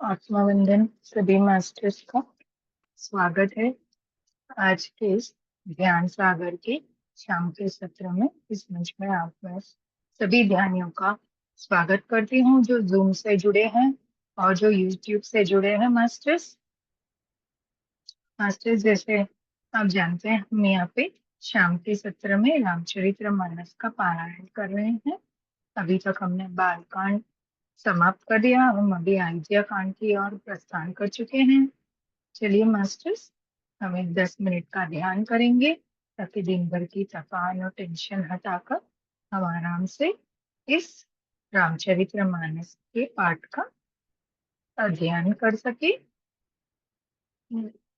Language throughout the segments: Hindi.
आत्मा वंदन सभी मास्टर्स का स्वागत है। आज के इस ध्यान सागर के शाम के सत्र में इस मंच में आप मैं सभी ध्यानियों का स्वागत करती हूँ जो जूम से जुड़े हैं और जो यूट्यूब से जुड़े हैं। मास्टर्स मास्टर्स जैसे आप जानते हैं, हम यहाँ पे शाम के सत्र में रामचरितमानस का पारायण कर रहे हैं। अभी तक हमने बालकांड समाप्त कर दिया, हम अभी अयोध्या कांड की ओर प्रस्थान कर चुके हैं। चलिए मास्टर्स, हम एक 10 मिनट का ध्यान करेंगे ताकि दिन भर की थकान और टेंशन हटाकर हम आराम से इस रामचरितमानस के पाठ का अध्ययन कर सके।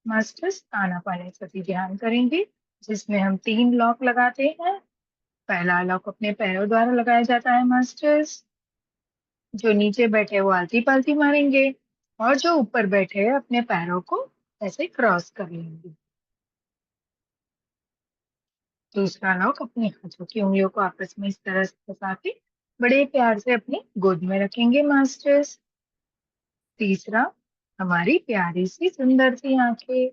मास्टर्स आनापान सती ध्यान करेंगे जिसमें हम 3 लॉक लगाते हैं। पहला लॉक अपने पैरों द्वारा लगाया जाता है मास्टर्स। जो नीचे बैठे वो आलती पालती मारेंगे और जो ऊपर बैठे हैं अपने पैरों को ऐसे क्रॉस कर लेंगे। दूसरा लॉक अपने हाथों की उंगलियों को आपस में इस तरह से फंसा के बड़े प्यार से अपनी गोद में रखेंगे मास्टर्स। तीसरा, हमारी प्यारी सी सुंदर सी आंखें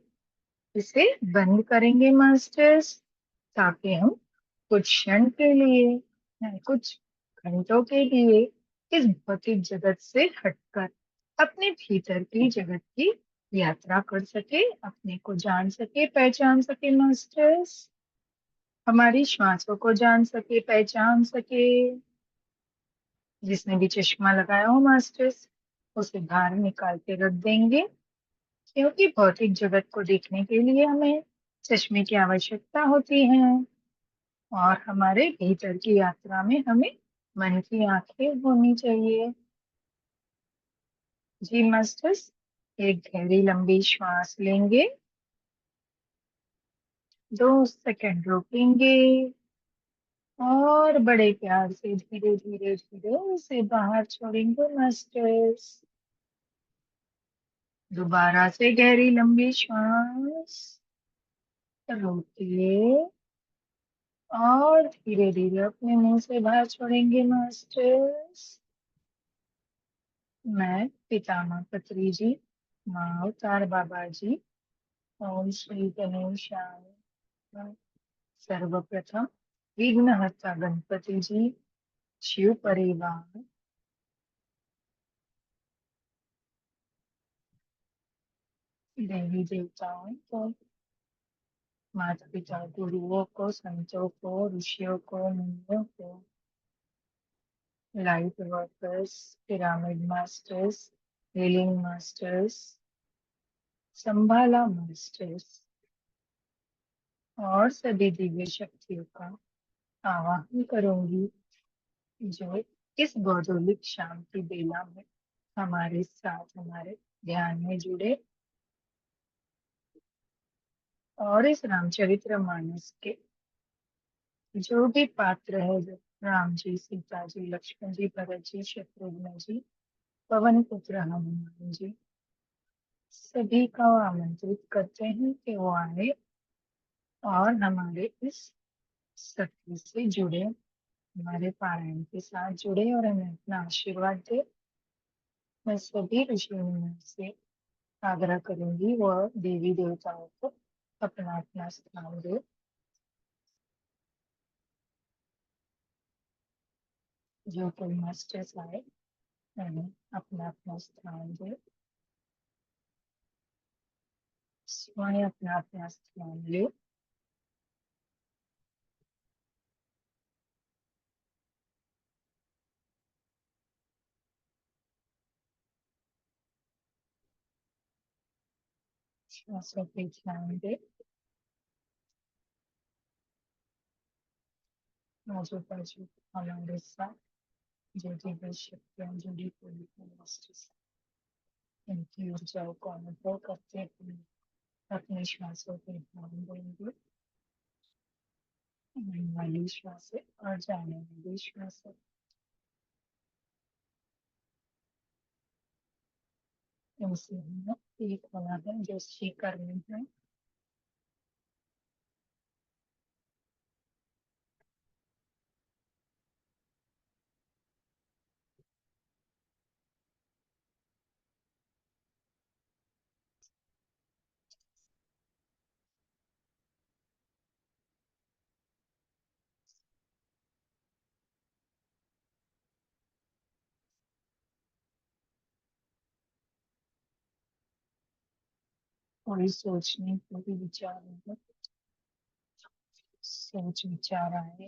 इसे बंद करेंगे मास्टर्स ताकि हम कुछ क्षण के लिए या कुछ घंटों के लिए इस भौतिक जगत से हटकर अपने भीतर की जगत की यात्रा कर सके, अपने को जान सके, पहचान सके मास्टर्स। हमारी श्वासों को जान सके, पहचान सके। जिसने भी चश्मा लगाया हो मास्टर्स उसे बाहर निकाल के रख देंगे, क्योंकि भौतिक जगत को देखने के लिए हमें चश्मे की आवश्यकता होती है और हमारे भीतर की यात्रा में हमें मन की आंखें होनी चाहिए। जी मास्टर्स, एक गहरी लंबी श्वास लेंगे, 2 सेकंड रोकेंगे और बड़े प्यार से धीरे धीरे धीरे उसे बाहर छोड़ेंगे मास्टर्स। दोबारा से गहरी लंबी श्वास रोकिए और धीरे धीरे अपने मुंह से बाहर छोड़ेंगे मास्टर्स। मैं पितामह पत्री जी, माँ अवतार बाबा जी, ओम श्री गणेशाय सर्वप्रथम विघ्नहर्ता गणपति जी, शिव परिवार, देवी देवताओं को, माता पिता गुरुओं को, संतों को, ऋषियों को, मुनियों को, light workers, pyramid masters, healing masters, संभाला मास्टर्स और सभी दिव्य शक्तियों का आवाहन करूंगी जो इस भौगोलिक शाम की बेला में हमारे साथ हमारे ध्यान में जुड़े और इस रामचरितमानस के जो भी पात्र है, जो राम जी, सीता जी, लक्ष्मण जी, भरत जी, शत्रुघ्न जी, पवन पुत्र हनुमान जी, सभी का आमंत्रित करते हैं कि वो आए और हमारे इस सत्य से जुड़े, हमारे पारायण के साथ जुड़े और हमें अपना आशीर्वाद दे। मैं सभी ऋषि मुनियों से आग्रह करूंगी वह देवी देवताओं को अपना अपना स्थान दे। जो कोई मास्टर्स आए उन्हें अपना अपना स्थान दे, स्वयं अपना अपना स्थान ले। श्वासों पे ध्यान दे। आजू बाजू हमारे साथ जो दिव्य शक्तियां जुड़ी हुई है मास्टर्स, इनकी ऊर्जाओं को अनुभव करते हुए अपने श्वासों पे ध्यान देंगे। आने वाली श्वासें और जाने वाली श्वासें, इनसे हमें एक होना है, जो सी करनी है। कोई सोचने कोई विचार सोच विचार आए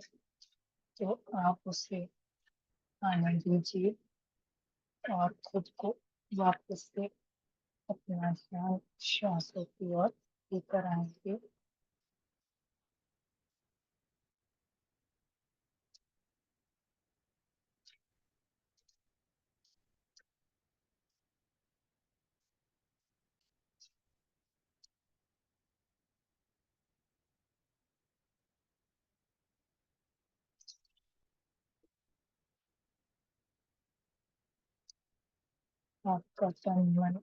तो आप उसे आनंद लीजिए और खुद को वापस से अपना ध्यान श्वासों की ओर लेकर आएंगे। आपका तन मन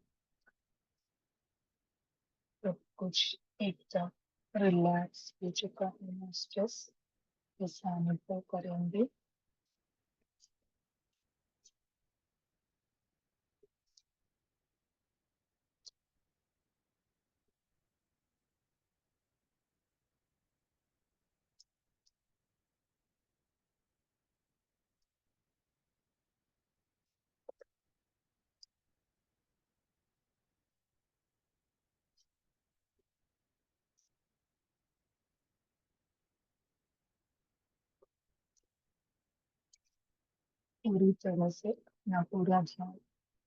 सब कुछ एकदम रिलैक्स हो चुका है। स्ट्रेस जैसा अनुभव करेंगे। पूरी तरह से अपना पूरा ध्यान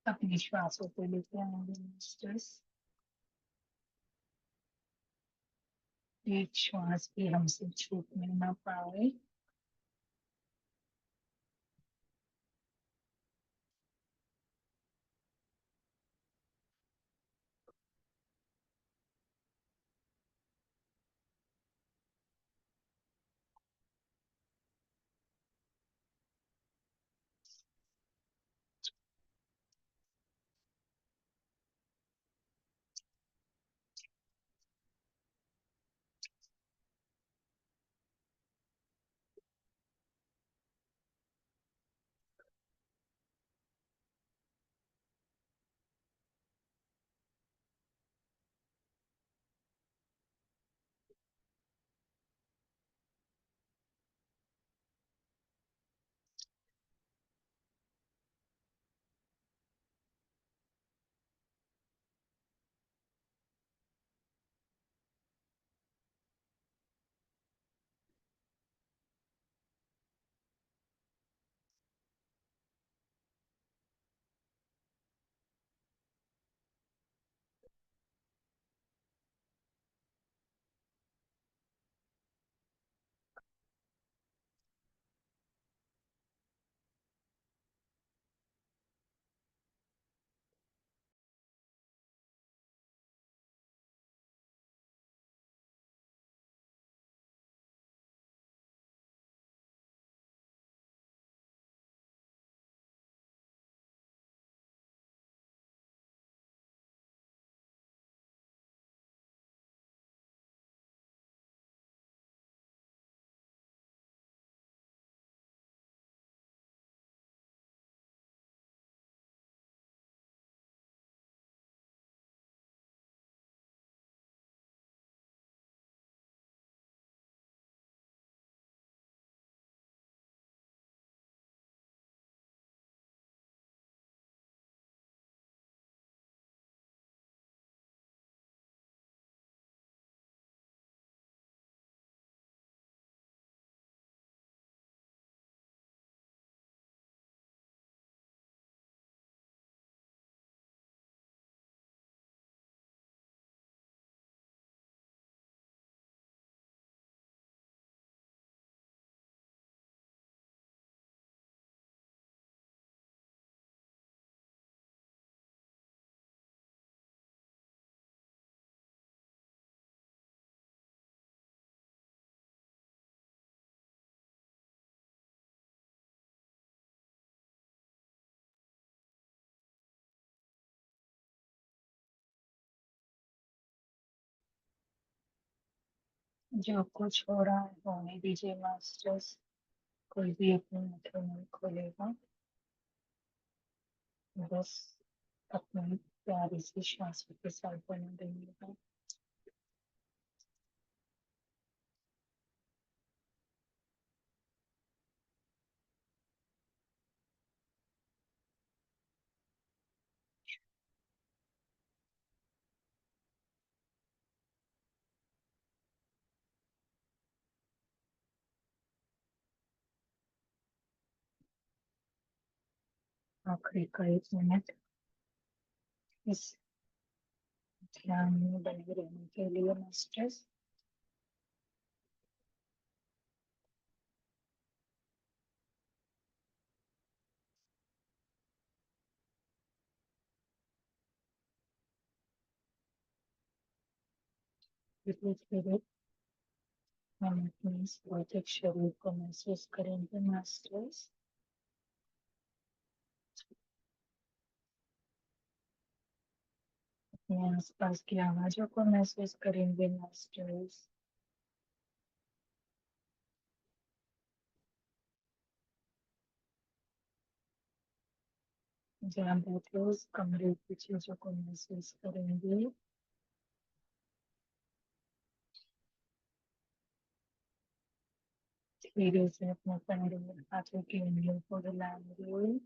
अपनी श्वासों पे लेके आएंगे मास्टर्स। एक श्वास भी हमसे छूटने ना पाए। जो कुछ हो रहा है होने दीजिए मास्टर्स। कोई भी अपनी आंखें नहीं खोलेगा। बस अपनी प्यारी सी श्वासों के साथ बने रहिएगा। आखिरी का 1 मिनट इस ध्यान में बने रहने के लिए मास्टर्स। धीरे धीरे हम अपने इस भौतिक शरीर को महसूस करेंगे मास्टर्स। अपने आसपास की आवाजों को महसूस करेंगे मास्टर्स। जहाँ बैठे हो उस कमरे की चीजों को महसूस करेंगे। धीरे से अपने पैरों में हाथों की उंगलियों को हिलाएंगे।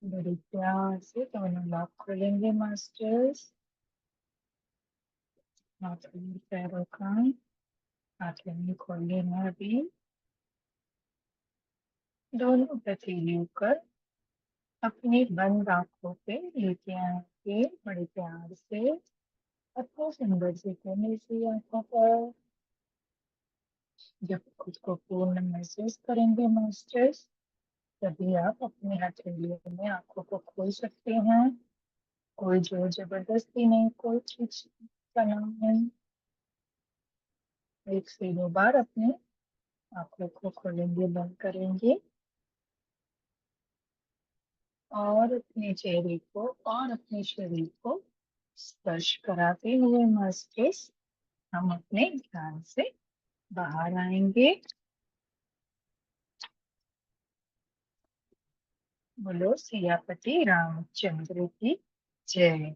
बड़े प्यार से दोनों लॉक खोलेंगे मास्टर्स। हाथों में पैरों का हाथों में खोलने में अभी दोनों पतीलियों कर अपनी बंद आंखों पे लेके आएंगे बड़े प्यार से अपने सुंदर से कोने से आंखों पर। जब खुद को पूर्ण महसूस करेंगे मास्टर्स तभी आप अपनी हथेलियों में आंखों को खोल सकते हैं। कोई जोर जबरदस्ती नहीं, कोई चीज का नाम नहीं। 1 से 2 बार अपने आंखों को खोलेंगे, बंद करेंगे और अपने चेहरे को और अपने शरीर को स्पर्श कराते हुए मास्टर्स हम अपने ध्यान से बाहर आएंगे। बोलो सियापति रामचंद्र की जय।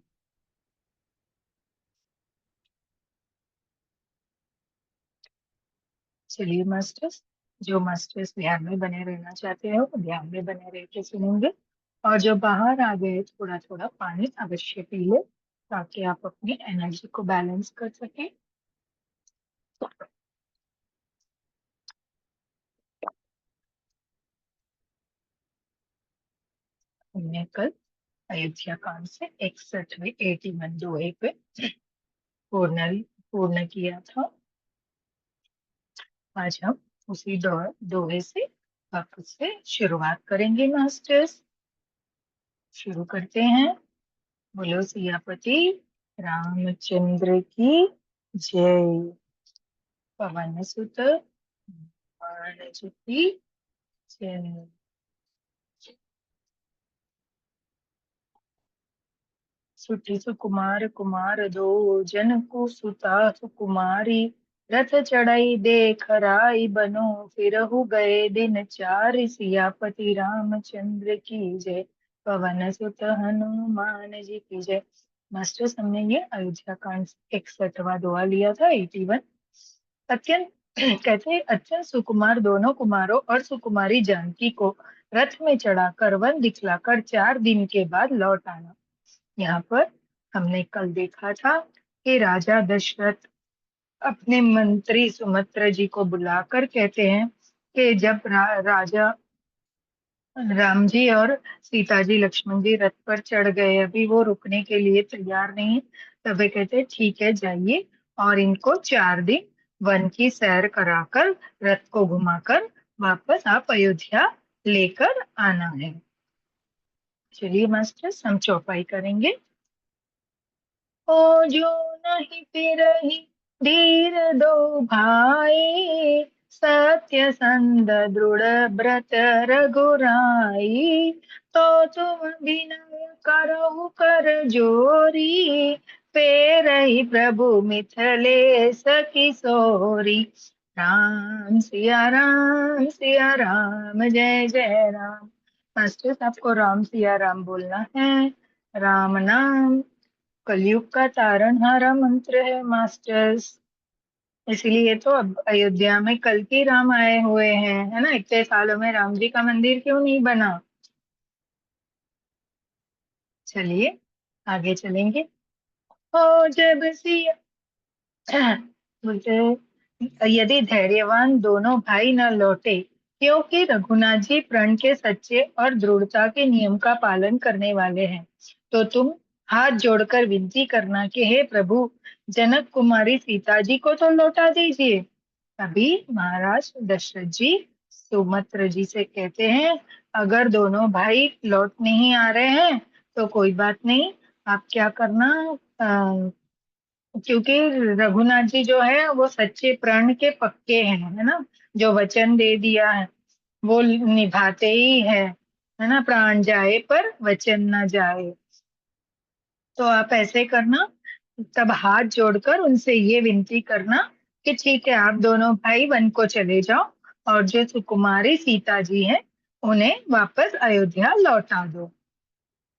चलिए मास्टर्स, जो मास्टर्स ध्यान में बने रहना चाहते हो वो ध्यान में बने रह के सुनेंगे और जो बाहर आ गए थोड़ा थोड़ा पानी अवश्य पी ले ताकि आप अपनी एनर्जी को बैलेंस कर सकें। हमने कल अयोध्या कांड से 61वें 81 दोहे पे पूर्ण पूर्ण किया था। आज हम उसी दोहे से वापस से शुरुआत करेंगे मास्टर्स। शुरू करते हैं। बोलो सियापति रामचंद्र की जय। पवन सुत हनुमान जी की जय। सुटी सुकुमार कुमार दो जन को सुता सुकुमारी रथ चढ़ाई देख राई बनो फिरहु गए दिन चार सियापति रामचंद्र की जय। पवन सुत हनुमान जी की जय। मास्टर्स हमने ये अयोध्या कांड 61वां दोहा लिया था 81। अत्यंत कहते हैं अत्यंत सुकुमार दोनों कुमारों और सुकुमारी जानकी को रथ में चढ़ाकर वन दिखलाकर 4 दिन के बाद लौट आना। यहाँ पर हमने कल देखा था कि राजा दशरथ अपने मंत्री सुमित्रा जी को बुलाकर कहते हैं कि जब राजा राम जी और सीता जी लक्ष्मण जी रथ पर चढ़ गए, अभी वो रुकने के लिए तैयार नहीं है, तब वे कहते हैं ठीक है जाइए और इनको 4 दिन वन की सैर कराकर रथ को घुमाकर वापस आप अयोध्या लेकर आना है। चलिए मास्टर्स हम चौपाई करेंगे। ओ जो नहीं फिरहि धीर दो भाई सत्य संद दृढ़ व्रत रघुराई तो तुम विनय करहु कर जोरी फेरहि प्रभु मिथिलेश किशोरी। सिया राम जय जय राम। मास्टर्स आपको राम सिया राम बोलना है। राम नाम कलयुग का तारणहारा मंत्र है मास्टर्स। इसलिए तो अब अयोध्या में कल की राम आए हुए हैं, है ना। इतने सालों में राम जी का मंदिर क्यों नहीं बना। चलिए आगे चलेंगे। ओ जब सिया बोलते यदि धैर्यवान दोनों भाई न लौटे क्योंकि रघुनाथ जी प्रण के सच्चे और दृढ़ता के नियम का पालन करने वाले हैं। तो तुम हाथ जोड़कर विनती करना कि हे प्रभु, जनक कुमारी सीता जी को तो लौटा दीजिए। तभी महाराज दशरथ जी सुमित्रा जी से कहते हैं, अगर दोनों भाई लौट नहीं आ रहे हैं तो कोई बात नहीं, आप क्या करना, क्योंकि रघुनाथ जी जो है वो सच्चे प्रण के पक्के हैं, है ना। जो वचन दे दिया है वो निभाते ही है ना। प्राण जाए पर वचन ना जाए। तो आप ऐसे करना, तब हाथ जोड़कर उनसे ये विनती करना कि ठीक है, आप दोनों भाई वन को चले जाओ और जो सुकुमारी सीता जी हैं उन्हें वापस अयोध्या लौटा दो।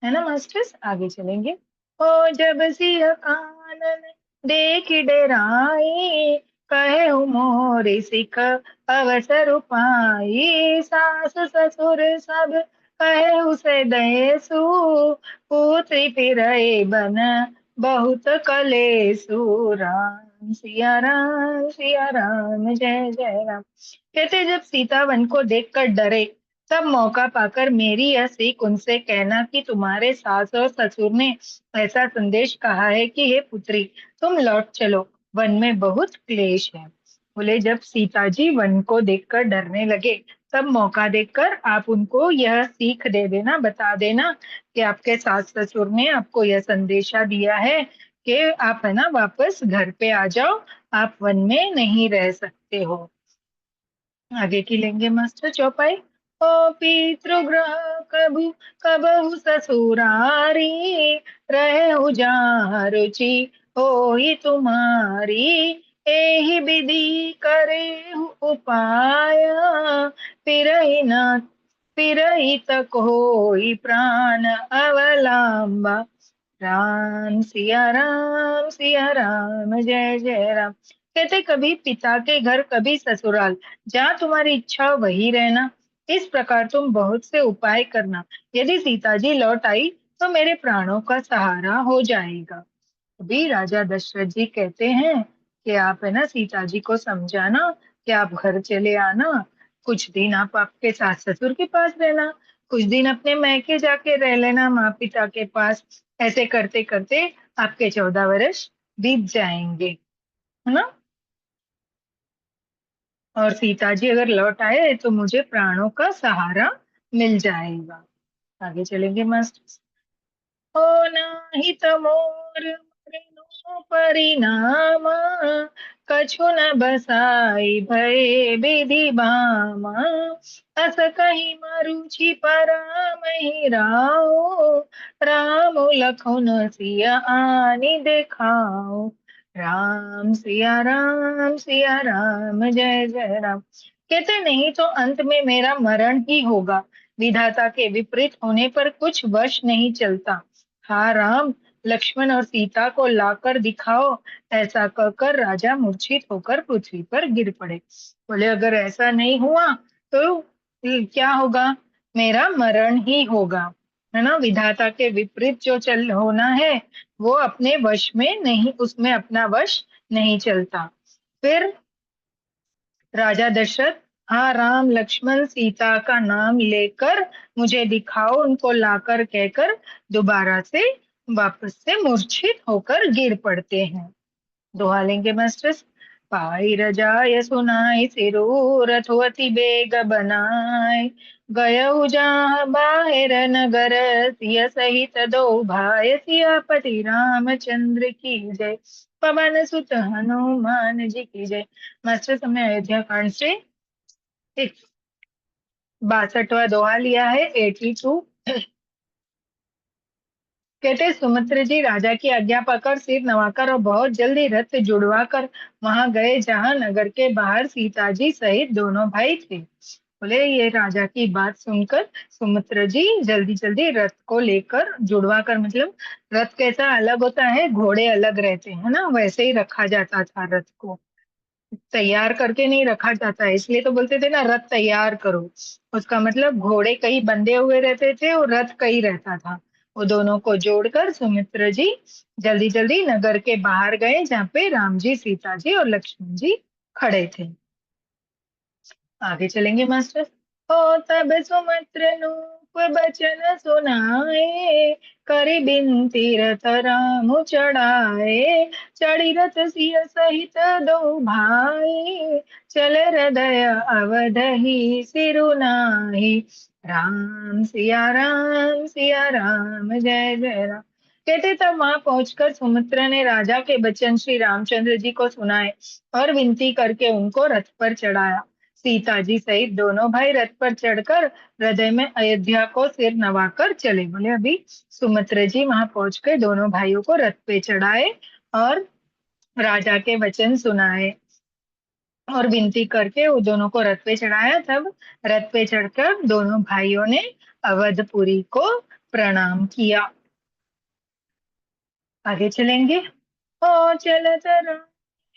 है ना मास्टर्स, आगे चलेंगे। ओ जब सिय कानन देख डेराई, कहे मोरे सिख अवसर पाई, सास ससुर सब कहे उसे दयेसु, पुत्री फिरए बन बहुत कलेसु। राम सिया राम जय जय राम। कहते जब सीता वन को देखकर डरे, तब मौका पाकर मेरी यह सीख उनसे कहना कि तुम्हारे सास और ससुर ने ऐसा संदेश कहा है कि हे पुत्री, तुम लौट चलो, वन में बहुत क्लेश है। बोले जब सीता जी वन को देखकर डरने लगे, तब मौका देखकर आप उनको यह सीख दे देना, बता देना कि आपके सास ससुर ने आपको यह संदेशा दिया है कि आप है ना वापस घर पे आ जाओ, आप वन में नहीं रह सकते हो। आगे की लेंगे मास्टर चौपाई। ओ पितृगृह कभु कबहु ससुरारी, रहे जहाँ रुचि होई तुम्हारी, एहि विधि करे उपाय, फिरहि न फिरहि तक होई प्राण अवलंबा। सिया राम जय जय राम। कहते कभी पिता के घर कभी ससुराल, जहाँ तुम्हारी इच्छा हो वही रहना। इस प्रकार तुम बहुत से उपाय करना, यदि सीता जी लौट आई तो मेरे प्राणों का सहारा हो जाएगा। अभी राजा दशरथ जी कहते हैं कि आप है ना सीता जी को समझाना कि आप घर चले आना, कुछ दिन आप आपके सास ससुर के पास रहना, कुछ दिन अपने मैके जाके रह लेना माँ पिता के पास। ऐसे करते करते आपके 14 वर्ष बीत जाएंगे, है ना। और सीता जी अगर लौट आए तो मुझे प्राणों का सहारा मिल जाएगा। आगे चलेंगे मास्टर। हो नाहित मोर मरनो परिणाम, कछु न बसाई भय विधि बामा, अस कही मरुचि परामहि राव, राम लखन सिया आनि देखाओ। सिया राम जय जय राम। कहते नहीं तो अंत में मेरा मरण ही होगा, विधाता के विपरीत होने पर कुछ वश नहीं चलता। हाँ राम, लक्ष्मण और सीता को लाकर दिखाओ। ऐसा कहकर राजा मूर्छित होकर पृथ्वी पर गिर पड़े। बोले अगर ऐसा नहीं हुआ तो क्या होगा, मेरा मरण ही होगा, है ना। विधाता के विपरीत जो चल होना है वो अपने वश में नहीं, उसमें अपना वश नहीं चलता। फिर राजा दशरथ हाँ राम लक्ष्मण सीता का नाम लेकर मुझे दिखाओ, उनको लाकर कहकर दोबारा से वापस से मूर्छित होकर गिर पड़ते हैं। दोहा लेंगे मास्टर्स। पाई रजाय सुनाई सिरो, रथवती बेग बनाए, गयउ जहाँ बाहिर नगर, सिय सहित दो भाई, सियापति रामचंद्र की जय, पवन सुत हनुमान जी की जय। मास्टर्स हमने अयोध्या कांड से 62वां दोहा लिया है, 82। कहते सुमित्र जी राजा की आज्ञा पाकर सिर नवाकर और बहुत जल्दी रथ जुड़वा कर वहां गए जहां नगर के बाहर सीता जी सहित दोनों भाई थे। बोले ये राजा की बात सुनकर सुमित्र जी जल्दी जल्दी रथ को लेकर जुड़वा कर, मतलब रथ कैसा अलग होता है, घोड़े अलग रहते हैं ना, वैसे ही रखा जाता था रथ को, तैयार करके नहीं रखा जाता है। इसलिए तो बोलते थे ना रथ तैयार करो, उसका मतलब घोड़े कहीं बंधे हुए रहते थे और रथ कहीं रहता था। वो दोनों को जोड़कर सुमित्र जी जल्दी जल्दी नगर के बाहर गए जहाँ पे राम जी सीता जी और लक्ष्मण जी खड़े थे। आगे चलेंगे मास्टर। हो तब सुमित्र नूप बचन सुनाए, करि बिनती रथ राम चढ़ाए। चढ़ी रथ सिय सहित दो भाई, चल हृदय अवधहि सिरु नाहि। राम सिया राम जय जय राम। कहते तब वहां पहुंचकर सुमित्रा ने राजा के वचन श्री रामचंद्र जी को सुनाए और विनती करके उनको रथ पर चढ़ाया। सीता जी सहित दोनों भाई रथ पर चढ़कर हृदय में अयोध्या को सिर नवाकर चले। बोले अभी सुमित्रा जी वहां पहुंच के दोनों भाइयों को रथ पे चढ़ाए और राजा के वचन सुनाए और विनती करके वो दोनों को रथ पे चढ़ाया। तब रथ पे चढ़कर दोनों भाइयों ने अवधपुरी को प्रणाम किया। आगे चलेंगे। ओ चलत राम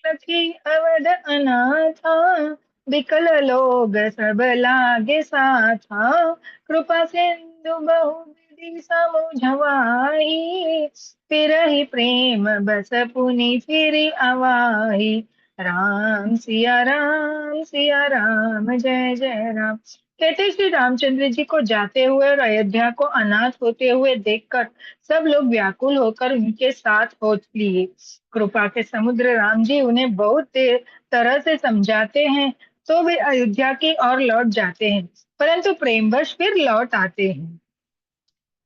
लखी अवध अनाथा, बिकल लोग सब लागे साथा। कृपा सिंधु बहु विधि समुझवाई, फिरहि प्रेम बस पुनि फिरि अवाई। सिया राम जय जय राम। कहते श्री रामचंद्र जी को जाते हुए और अयोध्या को अनाथ होते हुए देखकर सब लोग व्याकुल होकर उनके साथ हो लिए। कृपा के समुद्र राम जी उन्हें बहुत तरह से समझाते हैं तो वे अयोध्या की ओर लौट जाते हैं, परंतु प्रेमवश फिर लौट आते हैं।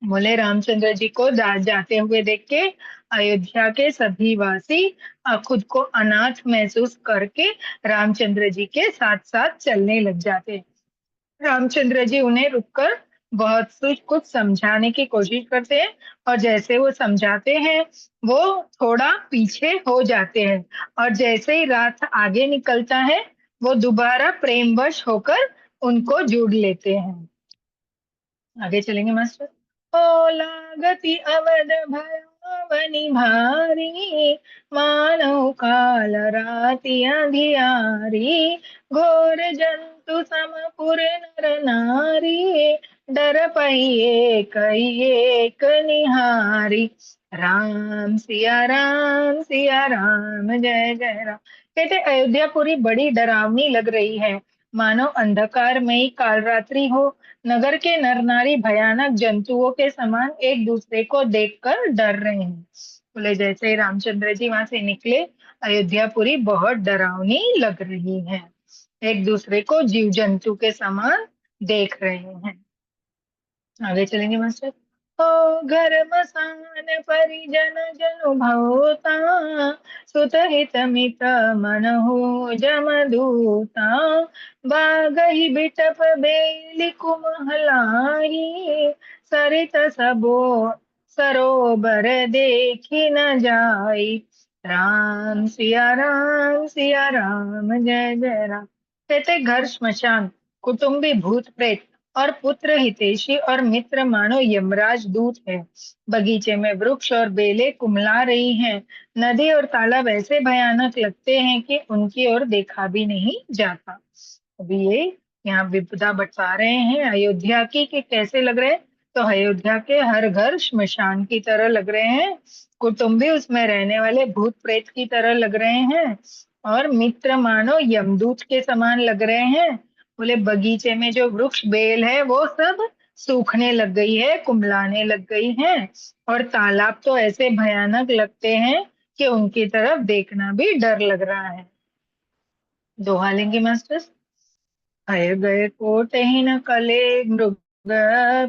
बोले रामचंद्र जी को जाते हुए देख के अयोध्या के सभी वासी खुद को अनाथ महसूस करके रामचंद्र जी के साथ साथ चलने लग जाते हैं। रामचंद्र जी उन्हें रुककर बहुत कुछ समझाने की कोशिश करते हैं और जैसे वो समझाते हैं वो थोड़ा पीछे हो जाते हैं और जैसे ही रात आगे निकलता है वो दोबारा प्रेमवश होकर उनको जुड़ लेते हैं। आगे चलेंगे मास्टर। ओ लागति अवध भयावनि भारी, मानव काल राति अंधियारी। घोर जंतु समपुर नर नारी, डर पई एक निहारी। सिया राम जय जय राम। कहते अयोध्यापुरी बड़ी डरावनी लग रही है, मानो अंधकारमयी कालरात्रि हो। नगर के नर नारी भयानक जंतुओं के समान एक दूसरे को देखकर डर रहे हैं। बोले जैसे ही रामचंद्र जी वहां से निकले अयोध्यापुरी बहुत डरावनी लग रही है, एक दूसरे को जीव जंतु के समान देख रहे हैं। आगे चलेंगे मास्टर। ओ घर मसान परिजन जनु भवता, सुत हित मित मनहु जम दूता। बागहि बिटप बेली कुमहलाही, सरित सबो सरोबर देखी न जाई। सिया राम जय जय राम। कहते घर श्मशान, कुटुंबी भूत प्रेत और पुत्र हितैषी और मित्र मानो यमराज दूत है। बगीचे में वृक्ष और बेलें कुमला रही हैं। नदी और तालाब ऐसे भयानक लगते हैं कि उनकी ओर देखा भी नहीं जाता। अभी ये यहाँ विपदा बता रहे हैं अयोध्या की कि कैसे लग रहे हैं। तो अयोध्या के हर घर श्मशान की तरह लग रहे हैं, कुटुंबी उसमें रहने वाले भूत प्रेत की तरह लग रहे हैं और मित्र मानो यमदूत के समान लग रहे हैं। बोले बगीचे में जो वृक्ष बेल है वो सब सूखने लग गई है, कुम्हलाने लग गई है और तालाब तो ऐसे भयानक लगते हैं कि उनकी तरफ देखना भी डर लग रहा है। दोहा लेंगे मास्टर्स। भय गए कोटहि न कले मृग,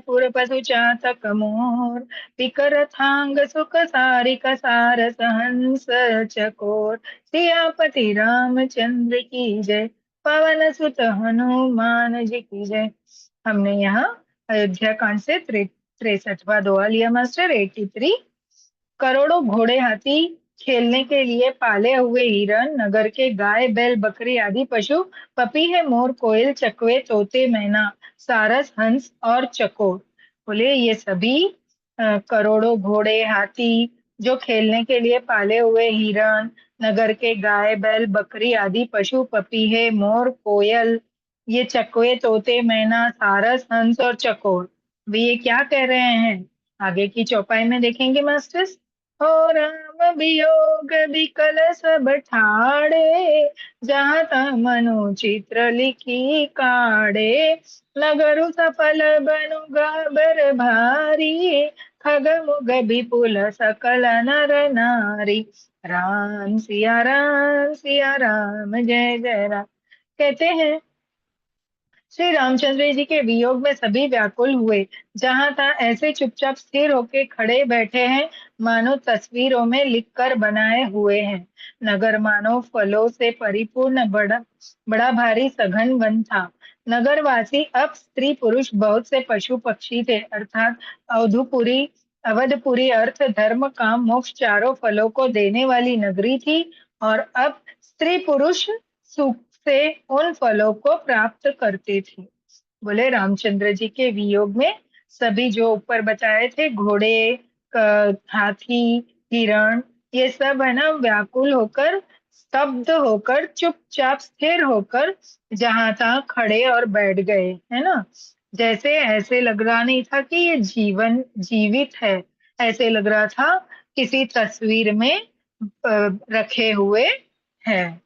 पुर पशु चातक मोर। पिकर थांग सुख सारिक सारस हंस चकोर। सियापति रामचंद्र की जय, पवन सुत हनुमान जी की जय। हमने यहाँ अयोध्या कांड से 63वां दोहा लिया मास्टर, 83। करोड़ों घोड़े हाथी, खेलने के लिए पाले हुए हिरन, नगर के गाय बैल बकरी आदि पशु, पपीहे मोर कोयल चकवे तोते मैना सारस हंस और चकोर। बोले ये सभी करोड़ों घोड़े हाथी, जो खेलने के लिए पाले हुए हिरन, नगर के गाय बैल बकरी आदि पशु पपीहे मोर कोयल, ये चकवे तोते मैना सारस हंस और चकोर, वे ये क्या कह रहे हैं आगे की चौपाई में देखेंगे मास्टर्स। हो राम वियोग विकल सब ठाड़े, जहाँ तह मनु चित्र लिखी काढ़े, नगरु सफल बनु गबर भारी, खग मुग विपुल सकल नर नारी। राम सिया राम जय जय राम। कहते हैं श्री रामचंद्र जी के वियोग में सभी व्याकुल हुए। जहां तहां ऐसे चुपचाप स्थिर होके खड़े बैठे हैं मानो तस्वीरों में लिखकर बनाए हुए हैं। नगर मानो फलों से परिपूर्ण बड़ा बड़ा भारी सघन वन था। नगरवासी अब स्त्री पुरुष बहुत से पशु पक्षी थे, अर्थात अवधपुरी अवधपुरी अर्थ धर्म काम मोक्ष चारों फलों को देने वाली नगरी थी। और अब स्त्री पुरुष सुख से उन फलों को प्राप्त करते थे। बोले रामचंद्र जी के वियोग में सभी जो ऊपर बताए थे घोड़े, हाथी, हिरण, ये सब है ना व्याकुल होकर, स्तब्ध होकर, चुपचाप स्थिर होकर जहां तहां खड़े और बैठ गए, है ना। जैसे ऐसे लग रहा नहीं था कि ये जीवित है, ऐसे लग रहा था किसी तस्वीर में रखे हुए हैं।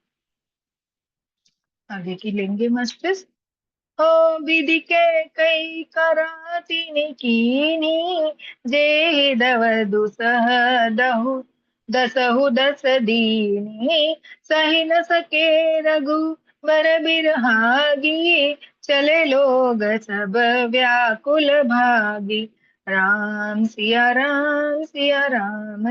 आगे की लेंगे मास्टर। ओ विधि के कई करातिनि कीनी, जे दव दुसह दहु दसहु दस दीनी, सही न सके रघु बर बिरहागी, चले लोग सब व्याकुल भागी। सिया राम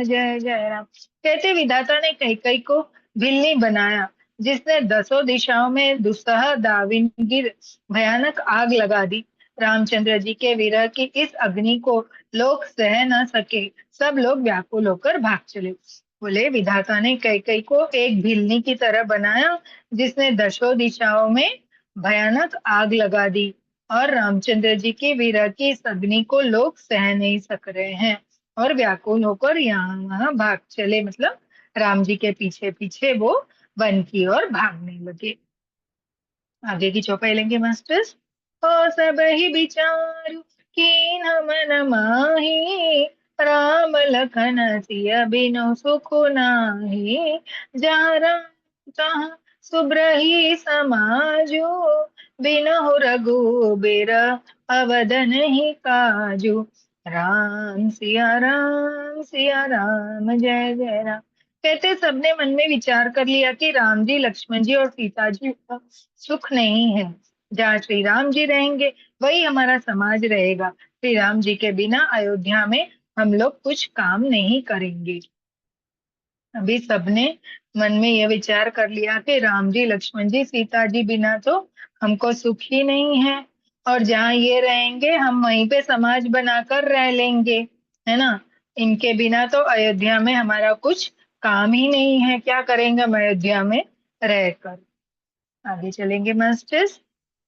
जय जय राम। कहते विधाता ने कैकई को भिल्ली बनाया, जिसने दसों दिशाओं में दुस्सह दाविनगिर भयानक आग लगा दी। रामचंद्र जी के विरह की इस अग्नि को लोग सह न सके, सब लोग व्याकुल होकर भाग चले। बोले विधाता ने कैकई को एक भिलनी की तरह बनाया, जिसने दसों दिशाओं में भयानक आग लगा दी, और रामचंद्र जी की विरह की इस अग्नि को लोग सह नहीं सक रहे हैं और व्याकुल होकर यहाँ वहां भाग चले, मतलब राम जी के पीछे पीछे वो वन की ओर भागने लगे। आगे की चौपाई लेंगे मास्टर्स। और सब ही विचारु कीन मन माही, राम लखन सिय बिनु सुख नाही, जहाँ राम तहाँ सुब्रही समाजु, बिनहु रघुबीर अवदन ही काजू। सिया राम जय जय राम। कहते सबने मन में विचार कर लिया कि राम जी, लक्ष्मण जी और सीता जी का सुख नहीं है। जहाँ श्री राम जी रहेंगे वही हमारा समाज रहेगा। श्री राम जी के बिना अयोध्या में हम लोग कुछ काम नहीं करेंगे। अभी सबने मन में यह विचार कर लिया कि राम जी, लक्ष्मण जी, सीता जी बिना तो हमको सुख ही नहीं है, और जहाँ ये रहेंगे हम वहीं पे समाज बनाकर रह लेंगे, है ना। इनके बिना तो अयोध्या में हमारा कुछ काम ही नहीं है, क्या करेंगे हम अयोध्या में रहकर। आगे चलेंगे मास्टर्स।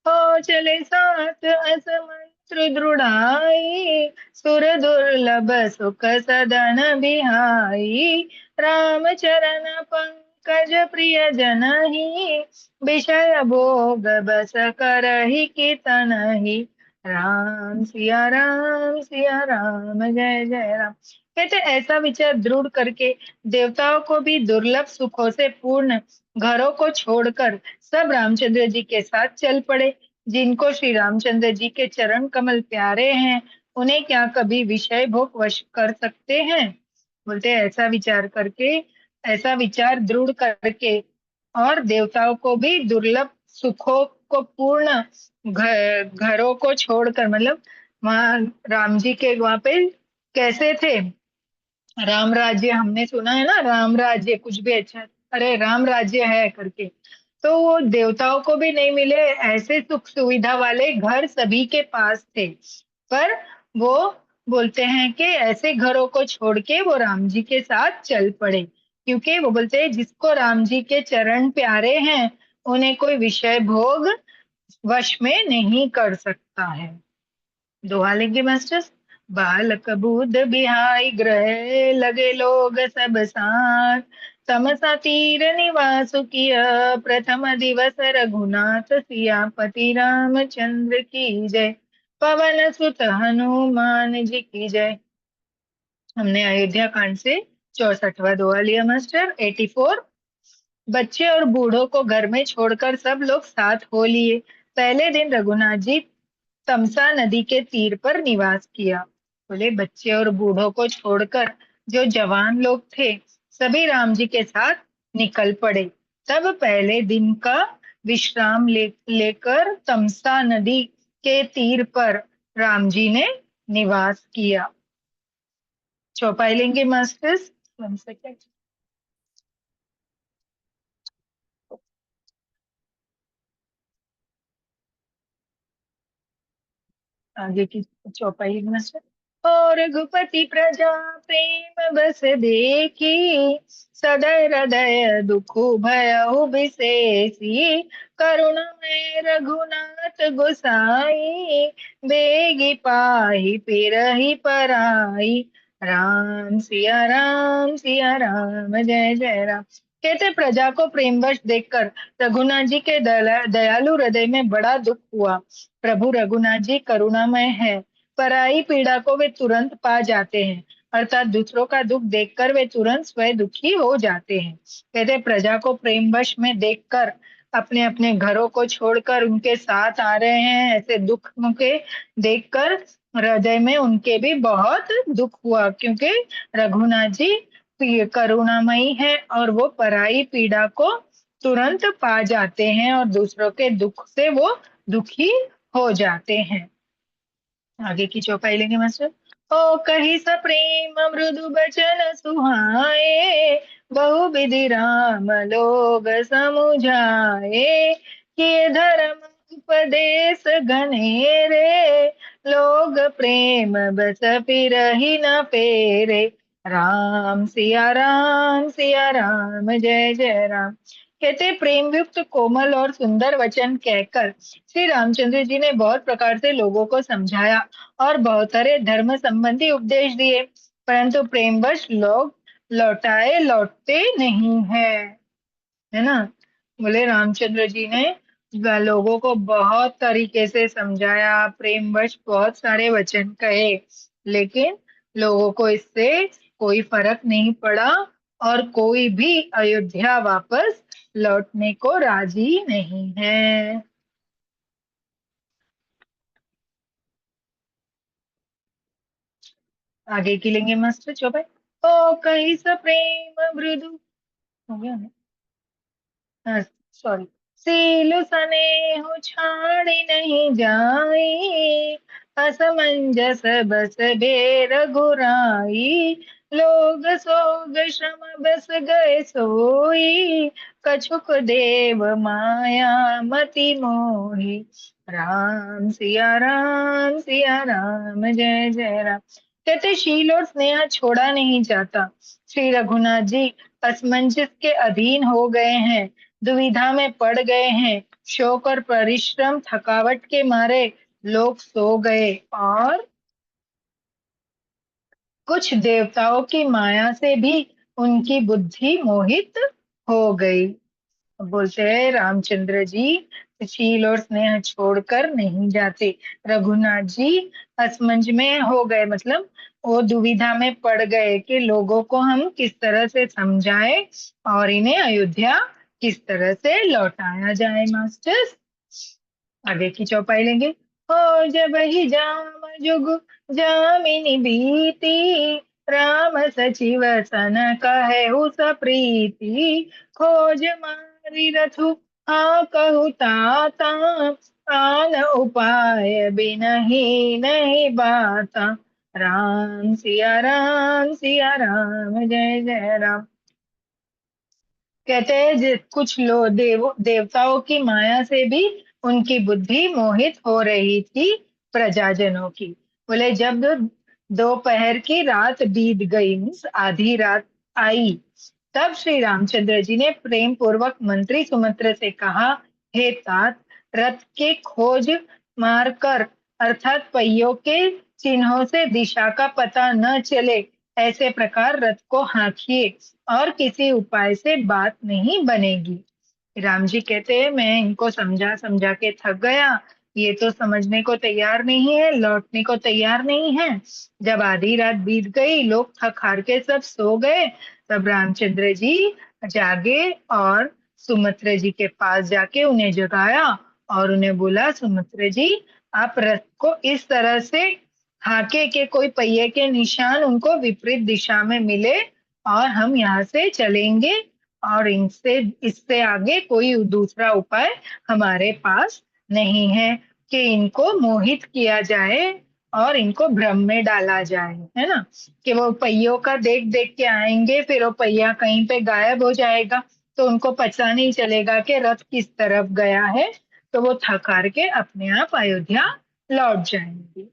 हो चले साथ असमंत्र दृढ़ाई, सुर दुर्लभ सुख सदन बिहाई, राम चरण पंकज प्रिय जनहि, विषय भोग बस करहि कीर्तनहि। सिया राम जय जय राम। कहते ऐसा विचार दृढ़ करके देवताओं को भी दुर्लभ सुखों से पूर्ण घरों को छोड़कर सब रामचंद्र जी के साथ चल पड़े। जिनको श्री रामचंद्र जी के चरण कमल प्यारे हैं, उन्हें क्या कभी विषय भोग वश कर सकते हैं। बोलते ऐसा विचार करके, ऐसा विचार दृढ़ करके, और देवताओं को भी दुर्लभ सुखों को पूर्ण घरों को छोड़कर, मतलब वहां राम जी के वहां पे कैसे थे, राम राज्य हमने सुना है ना, राम राज्य कुछ भी अच्छा, अरे राम राज्य है करके, तो वो देवताओं को भी नहीं मिले ऐसे सुख सुविधा वाले घर सभी के पास थे। पर वो बोलते हैं कि ऐसे घरों को छोड़ के वो राम जी के साथ चल पड़े, क्योंकि वो बोलते हैं जिसको राम जी के चरण प्यारे हैं उन्हें कोई विषय भोग वश में नहीं कर सकता है। दोहा लेंगे मास्टर्स। बालक बुध बिहाई ग्रह, लगे लोग सब साथ, तमसा तीर निवास किया, प्रथम दिवस रघुनाथ सियापति रामचंद्र की जय, पवन सुत हनुमान जी की जय। हमने अयोध्या कांड से 64वां दोहा लिया मास्टर, 84। बच्चे और बूढ़ों को घर में छोड़कर सब लोग साथ हो लिए। पहले दिन रघुनाथ जी तमसा नदी के तीर पर निवास किया। बोले बच्चे और बूढ़ों को छोड़कर जो जवान लोग थे सभी राम जी के साथ निकल पड़े। तब पहले दिन का विश्राम लेकर तमसा नदी के तीर पर राम जी ने निवास किया। चौपाई लेंगे मास्टर्स। One second. आगे की चौपाई मास्टर। और रघुपति प्रजा प्रेम बस देखी, सदय हृदय दुख भयउ बिसेसी, करुणमय रघुनाथ गोसाई, बेगी पाहि पिरहि पराई। राम सिया राम जय जय राम। कहते प्रजा को प्रेमवश देखकर रघुनाथ जी के दयालु हृदय में बड़ा दुख हुआ। प्रभु रघुनाथ जी करुणामय है, पराई पीड़ा को वे तुरंत पा जाते हैं, अर्थात दूसरों का दुख देखकर वे तुरंत स्वयं दुखी हो जाते हैं। कहते प्रजा को प्रेमवश में देखकर अपने अपने घरों को छोड़कर उनके साथ आ रहे हैं, ऐसे दुख के देखकर हृदय में उनके भी बहुत दुख हुआ, क्योंकि रघुनाथ जी करुणामयी है और वो पराई पीड़ा को तुरंत पा जाते हैं और दूसरों के दुख से वो दुखी हो जाते हैं। आगे की चौपाई लेंगे मास्टर। ओ कही स प्रेम मृदु बचन सुहाए, बहु विधि राम लोग समुझाए, किए धर्म उपदेश घनेरे, लोग प्रेम बस फिरहि न फेरे। सिया राम जय जय राम। कहते प्रेम युक्त कोमल और सुंदर वचन कहकर श्री रामचंद्र जी ने बहुत प्रकार से लोगों को समझाया और बहुत सारे धर्म संबंधी उपदेश दिए, परंतु प्रेमवश लोग लौटते नहीं है ना। बोले रामचंद्र जी ने लोगों को बहुत तरीके से समझाया, प्रेमवश बहुत सारे वचन कहे, लेकिन लोगों को इससे कोई फर्क नहीं पड़ा और कोई भी अयोध्या वापस लौटने को राजी नहीं है। आगे की लेंगे मास्टर चौपाई। ओ कहीं स प्रेम मृदु, हो गया ना। हाँ, सॉरी। सीलु स्नेहु छाड़ी नहीं जाई, असमंजस बस बेर घुराई, लोग सोग श्रम बस गए सोई, कछुक देव माया मति मोही। सिया राम जय जय राम। कहते शील और स्नेह छोड़ा नहीं जाता। श्री रघुनाथ जी असमंजस के अधीन हो गए हैं, दुविधा में पड़ गए हैं, शोक और परिश्रम थकावट के मारे लोग सो गए और कुछ देवताओं की माया से भी उनकी बुद्धि मोहित हो गई। बोलते हैं रामचंद्र जी शील और स्नेह छोड़कर नहीं जाते। रघुनाथ जी असमंज में हो गए, मतलब वो दुविधा में पड़ गए कि लोगों को हम किस तरह से समझाएं और इन्हें अयोध्या किस तरह से लौटाया जाए मास्टर्स। आगे की चौपाई लेंगे। हो जब ही जाम जुग जामिनी बीती, राम सचिव सन कहे प्रीति, खोज मारी रथु हाँ कहु ताता, आन उपाय बिनहि नहीं बाता। सिया राम जय जय राम। कहते हैं कुछ लोग देवताओं की माया से भी उनकी बुद्धि मोहित हो रही थी प्रजाजनों की। बोले जब दोपहर की रात बीत गई, मीन्स आधी रात आई, तब श्री रामचंद्र जी ने प्रेम पूर्वक मंत्री सुमंत्र से कहा, हे तात, रथ के खोज मार कर, अर्थात पहियों के चिन्हों से दिशा का पता न चले, ऐसे प्रकार रथ को हाँकिए और किसी उपाय से बात नहीं बनेगी। राम जी कहते हैं मैं इनको समझा समझा के थक गया, ये तो समझने को तैयार नहीं है, लौटने को तैयार नहीं है। जब आधी रात बीत गई, लोग थक हार के सब सो गए, तब रामचंद्र जी जागे और सुमित्रा जी के पास जाके उन्हें जगाया और उन्हें बोला, सुमित्रा जी आप रथ को इस तरह से हाके के कोई पहिए के निशान उनको विपरीत दिशा में मिले और हम यहाँ से चलेंगे और इनसे इससे आगे कोई दूसरा उपाय हमारे पास नहीं है कि इनको मोहित किया जाए और इनको भ्रम में डाला जाए, है ना। कि वो पहियों का देख देख के आएंगे, फिर वो पहिया कहीं पे गायब हो जाएगा तो उनको पता नहीं चलेगा कि रथ किस तरफ गया है, तो वो थक हार के अपने आप अयोध्या लौट जाएंगे।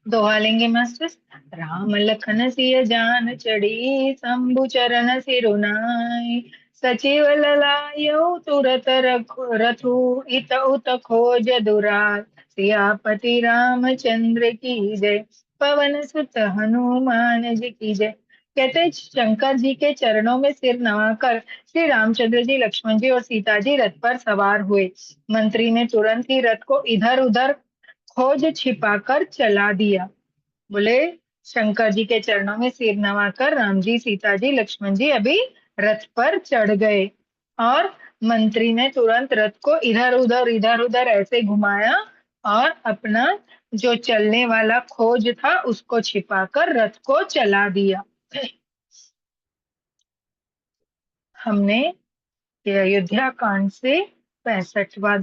दोहा लेंगे मास्टर। राम लखन सिय जान चढ़ी, शंभु चरण सिरुनाई, सचिव ललायौ तुरत रथु, इत उत खोज दुराई, सियापति रामचंद्र की जय, पवन सुत हनुमान जी की जय। कहते हैं, शंकर जी के चरणों में सिर नवाकर श्री रामचंद्र जी, लक्ष्मण जी और सीता जी रथ पर सवार हुए। मंत्री ने तुरंत ही रथ को इधर उधर खोज छिपाकर चला दिया। बोले, शंकर जी के चरणों में सिर नवाकर राम जी, सीता जी, लक्ष्मण जी अभी रथ पर चढ़ गए और मंत्री ने तुरंत रथ को इधर उधर ऐसे घुमाया और अपना जो चलने वाला खोज था उसको छिपाकर रथ को चला दिया। हमने ये अयोध्या कांड से 65वां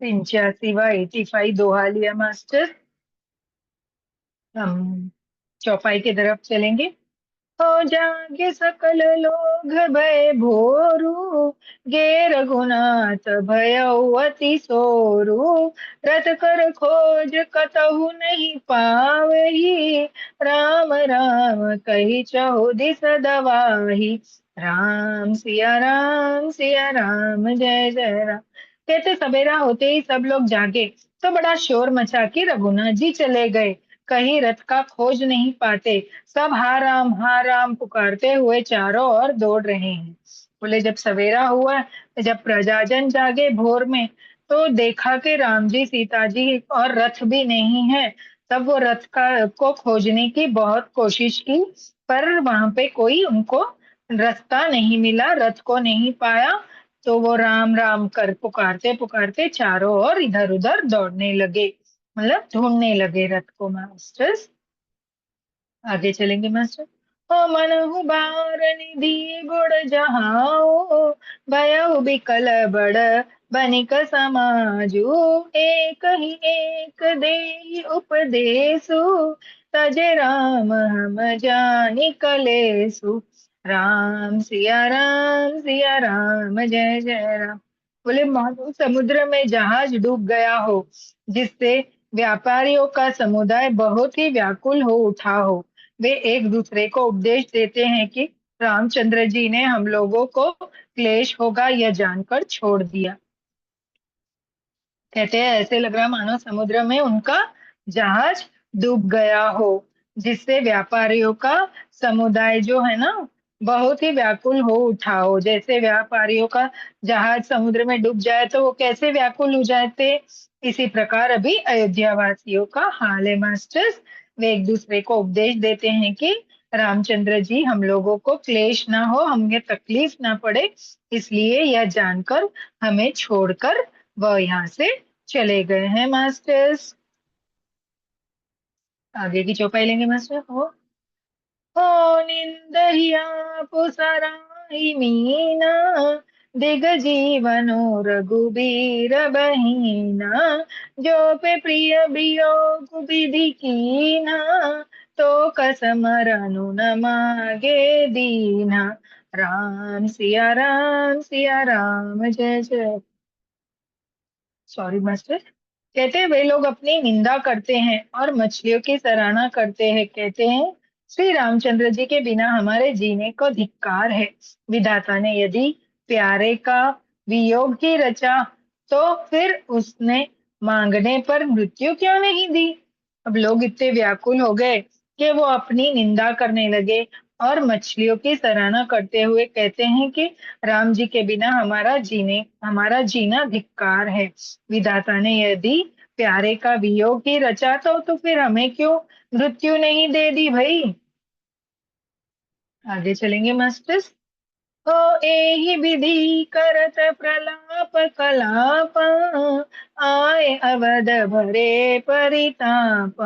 85वां 85 दोहा लिया मास्टर। हम चौपाई की तरफ चलेंगे। हो जागे सकल लोग भय भोरू, गे रघुनाथ भयउ अति सोरू, रथ कर खोज कतहु नहीं पावही, राम राम कही चहु दिस दवाही, राम सिया राम जय जय राम। कहते सवेरा होते ही सब लोग जागे तो बड़ा शोर मचा के रघुनाथ जी चले गए। कहीं रथ का खोज नहीं पाते, सब हा राम पुकारते हुए चारों ओर दौड़ रहे हैं। बोले, जब सवेरा हुआ, जब प्रजाजन जागे भोर में, तो देखा कि राम जी, सीता जी और रथ भी नहीं है। तब वो रथ का को खोजने की बहुत कोशिश की, पर वहां पे कोई उनको रास्ता नहीं मिला, रथ को नहीं पाया। तो वो राम राम कर पुकारते पुकारते चारों ओर इधर उधर दौड़ने लगे, मतलब ढूंढने लगे रथ को मास्टर्स। आगे चलेंगे मास्टर। ओ मनहु बार निधि गुण जहाओ, भयउ बिकल बड़ बनिक समाजू, एक ही एक देहि उपदेशु, तजे राम हम जानि कलेसु, सिया राम जय जय राम। बोले, मानो समुद्र में जहाज डूब गया हो, जिससे व्यापारियों का समुदाय बहुत ही व्याकुल हो उठा हो। वे एक दूसरे को उपदेश देते हैं कि रामचंद्र जी ने हम लोगों को क्लेश होगा यह जानकर छोड़ दिया। कहते हैं, ऐसे लग रहा मानो समुद्र में उनका जहाज डूब गया हो, जिससे व्यापारियों का समुदाय जो है ना बहुत ही व्याकुल हो उठा हो। जैसे व्यापारियों का जहाज समुद्र में डूब जाए तो वो कैसे व्याकुल हो जाते, इसी प्रकार अभी अयोध्या वासियों का हाल है मास्टर्स। वे एक दूसरे को उपदेश देते हैं कि रामचंद्र जी हम लोगों को क्लेश ना हो, हमें तकलीफ ना पड़े, इसलिए यह जानकर हमें छोड़कर वह यहाँ से चले गए हैं मास्टर्स। आगे की चौपाई लेंगे मास्टर। हो निंदहिया पुसराई मीना, दिग जीवनो रघुबीर बहीना, जो पे प्रिय वियोग विधि कीना, तो कसमरनु न मागे दीना, सिया राम जय जय। Sorry master. कहते हैं, वे लोग अपनी निंदा करते हैं और मछलियों की सराहना करते हैं। कहते हैं, श्री रामचंद्र जी के बिना हमारे जीने को धिक्कार है। विधाता ने यदि प्यारे का वियोग ही रचा, तो फिर उसने मांगने पर मृत्यु क्यों नहीं दी। अब लोग इतने व्याकुल हो गए कि वो अपनी निंदा करने लगे और मछलियों की सराहना करते हुए कहते हैं कि राम जी के बिना हमारा जीना धिक्कार है। विधाता ने यदि प्यारे का वियोग ही रचा तो फिर हमें क्यों मृत्यु नहीं दे दी भाई। आगे चलेंगे मास्टर्स। हो एहि विधि करत प्रलाप कलाप, आए अवध भरे परिताप,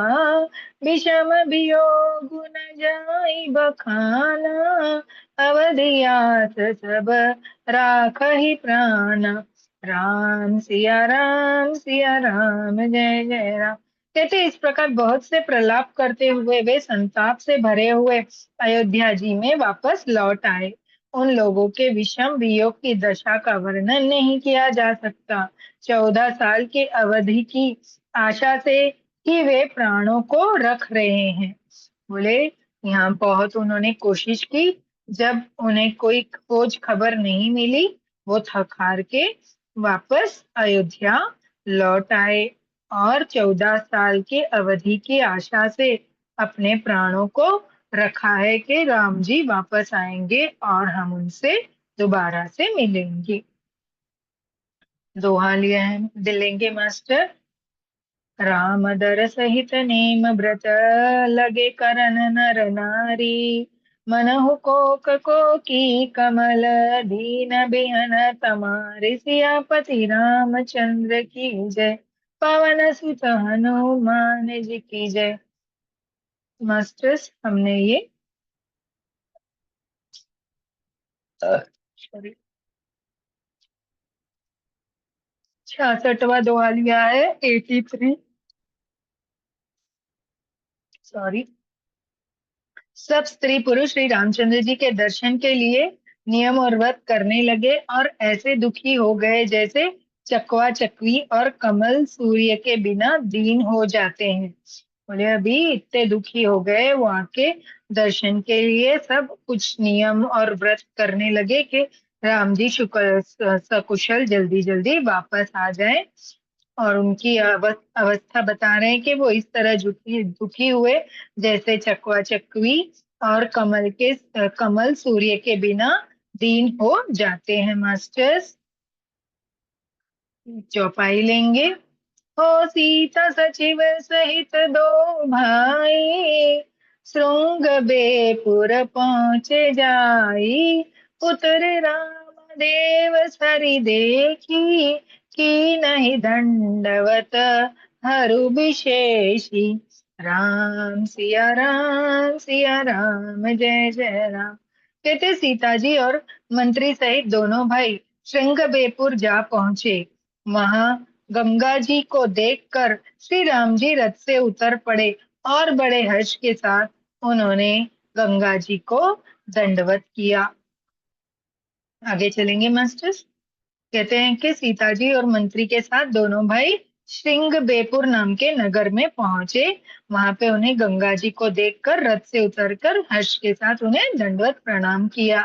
विषम वियोग न जाई बखाना, अवधियास सब राखहि प्राण। सिया राम जय जय राम। कहते इस प्रकार बहुत से प्रलाप करते हुए वे संताप से भरे हुए अयोध्या जी में वापस लौट आए। उन लोगों के विषम वियोग की दशा का वर्णन नहीं किया जा सकता। 14 साल की अवधि की आशा से ही वे प्राणों को रख रहे हैं। बोले यहाँ बहुत उन्होंने कोशिश की, जब उन्हें कोई खोज खबर नहीं मिली, वो थक हार के वापस अयोध्या लौट आए और 14 साल की अवधि की आशा से अपने प्राणों को रखा है कि राम जी वापस आएंगे और हम उनसे दोबारा से मिलेंगे। दोहा लिया है, दिलेंगे मास्टर। राम दर सहित नेम व्रत, लगे करन नर नारी, मनहु को की कमल, दीन बिहन तमारे, सियापति रामचंद्र की जय, पवन सुत हनुमान जी की जय। मास्टर्स हमने ये सॉरी 66वां दोहा लिया है, 83। सॉरी। सब स्त्री पुरुष श्री रामचंद्र जी के दर्शन के लिए नियम और व्रत करने लगे और ऐसे दुखी हो गए जैसे चकवा चकवी और कमल सूर्य के बिना दीन हो जाते हैं। बोले अभी इतने दुखी हो गए, वो आके दर्शन के लिए सब कुछ नियम और व्रत करने लगे कि राम जी सकुशल जल्दी जल्दी वापस आ जाए। और उनकी अवस्था बता रहे हैं कि वो इस तरह दुखी दुखी हुए जैसे चकवा चकवी और कमल सूर्य के बिना दीन हो जाते हैं। मास्टर्स चौपाई लेंगे। हो सीता सचिव सहित दो भाई, श्रृंग बेपुर पहुँचे जाई, उतरे राम देव सरी देखी, की नहीं दंडवत हरु विशेषी, सिया राम जय जय राम। कहते सीता जी और मंत्री सहित दोनों भाई श्रृंगबेपुर जा पहुंचे। वहां गंगा जी को देखकर श्री राम जी रथ से उतर पड़े और बड़े हर्ष के साथ उन्होंने गंगा जी को दंडवत किया। आगे चलेंगे मास्टर्स। कहते हैं कि सीता जी और मंत्री के साथ दोनों भाई श्रृंगबेपुर नाम के नगर में पहुंचे। वहां पे उन्हें गंगा जी को देखकर रथ से उतरकर हर्ष के साथ उन्हें दंडवत प्रणाम किया।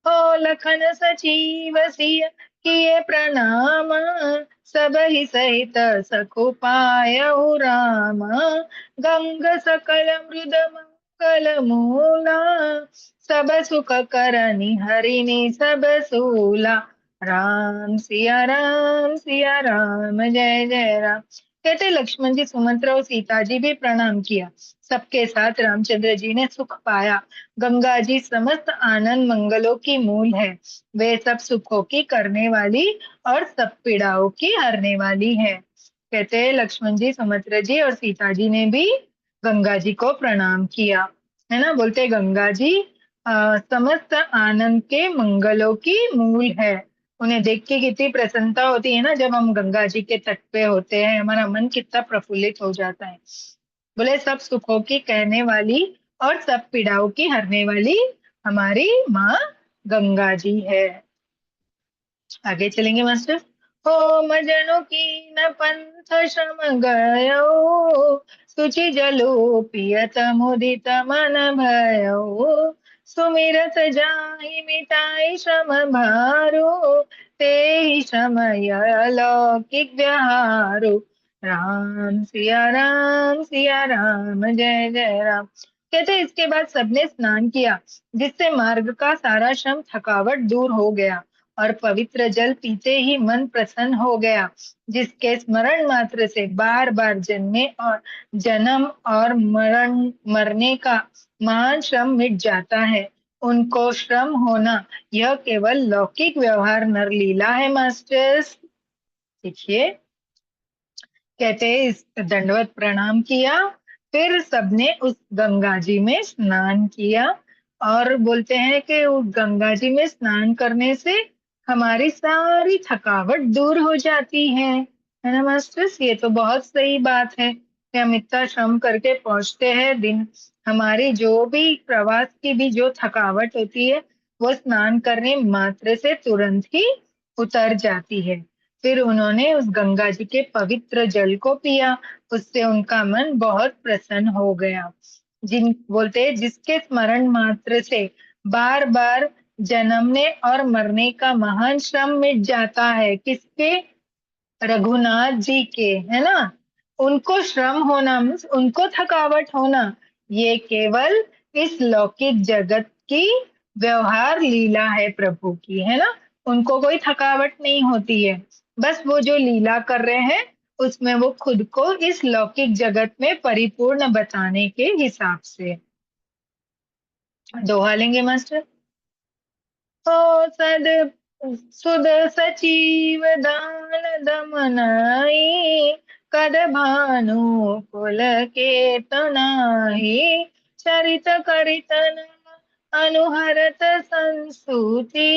हो लखन सचिव सिय किए प्रणाम, सब ही सहित सकुपायहु राम, गंग सकल मृद मंगल मूला, सब सुख करनी हरिनि सब सूला, सिया राम जय जय राम। कहते लक्ष्मण जी सुमंत्रा और सीता जी भी प्रणाम किया। सबके साथ रामचंद्र जी ने सुख पाया। गंगा जी समस्त आनंद मंगलों की मूल है। वे सब सुखों की करने वाली और सब पीड़ाओं की हरने वाली है। कहते हैं लक्ष्मण जी सुमित्रा जी और सीता जी ने भी गंगा जी को प्रणाम किया, है ना। बोलते गंगा जी समस्त आनंद के मंगलों की मूल है। उन्हें देख के कितनी प्रसन्नता होती है ना, जब हम गंगा जी के तट पे होते हैं हमारा मन कितना प्रफुल्लित हो जाता है। बोले सब सुखों की कहने वाली और सब पीड़ाओं की हरने वाली हमारी माँ गंगा जी है। आगे चलेंगे मास्टर। हो मजनू की न पंथ श्रम गयो, सुचि जलु पियत मुदित मन भयो, सुमिरत जाहि मिटाई श्रम भारो, ते ही समय अलौकिक व्यहारो, सिया राम जय जय राम। कहते इसके बाद सबने स्नान किया, जिससे मार्ग का सारा श्रम थकावट दूर हो गया और पवित्र जल पीते ही मन प्रसन्न हो गया, जिसके स्मरण मात्र से बार बार जन्म और मरने का महान श्रम मिट जाता है। उनको श्रम होना यह केवल लौकिक व्यवहार नरलीला है मास्टर्स। देखिए, कहते हैं इस दंडवत प्रणाम किया, फिर सबने उस गंगा जी में स्नान किया और बोलते हैं कि उस गंगा जी में स्नान करने से हमारी सारी थकावट दूर हो जाती है ना मास्टर्स। ये तो बहुत सही बात है कि हम इतना श्रम करके पहुंचते हैं, दिन हमारी जो भी प्रवास की भी जो थकावट होती है वो स्नान करने मात्र से तुरंत ही उतर जाती है। फिर उन्होंने उस गंगा जी के पवित्र जल को पिया, उससे उनका मन बहुत प्रसन्न हो गया। जिन बोलते हैं जिसके स्मरण मात्र से बार बार जन्मने और मरने का महान श्रम मिट जाता है। किसके? रघुनाथ जी के, है ना। उनको श्रम होना मीन्स उनको थकावट होना, ये केवल इस लौकिक जगत की व्यवहार लीला है प्रभु की, है ना। उनको कोई थकावट नहीं होती है, बस वो जो लीला कर रहे हैं उसमें वो खुद को इस लौकिक जगत में परिपूर्ण बताने के हिसाब से। दोहा लेंगे मास्टर। ओ सद सुद सचिव दान दमनाई, कद भानु कुल के तनाही, चरित करितन अनुहरत संसूति,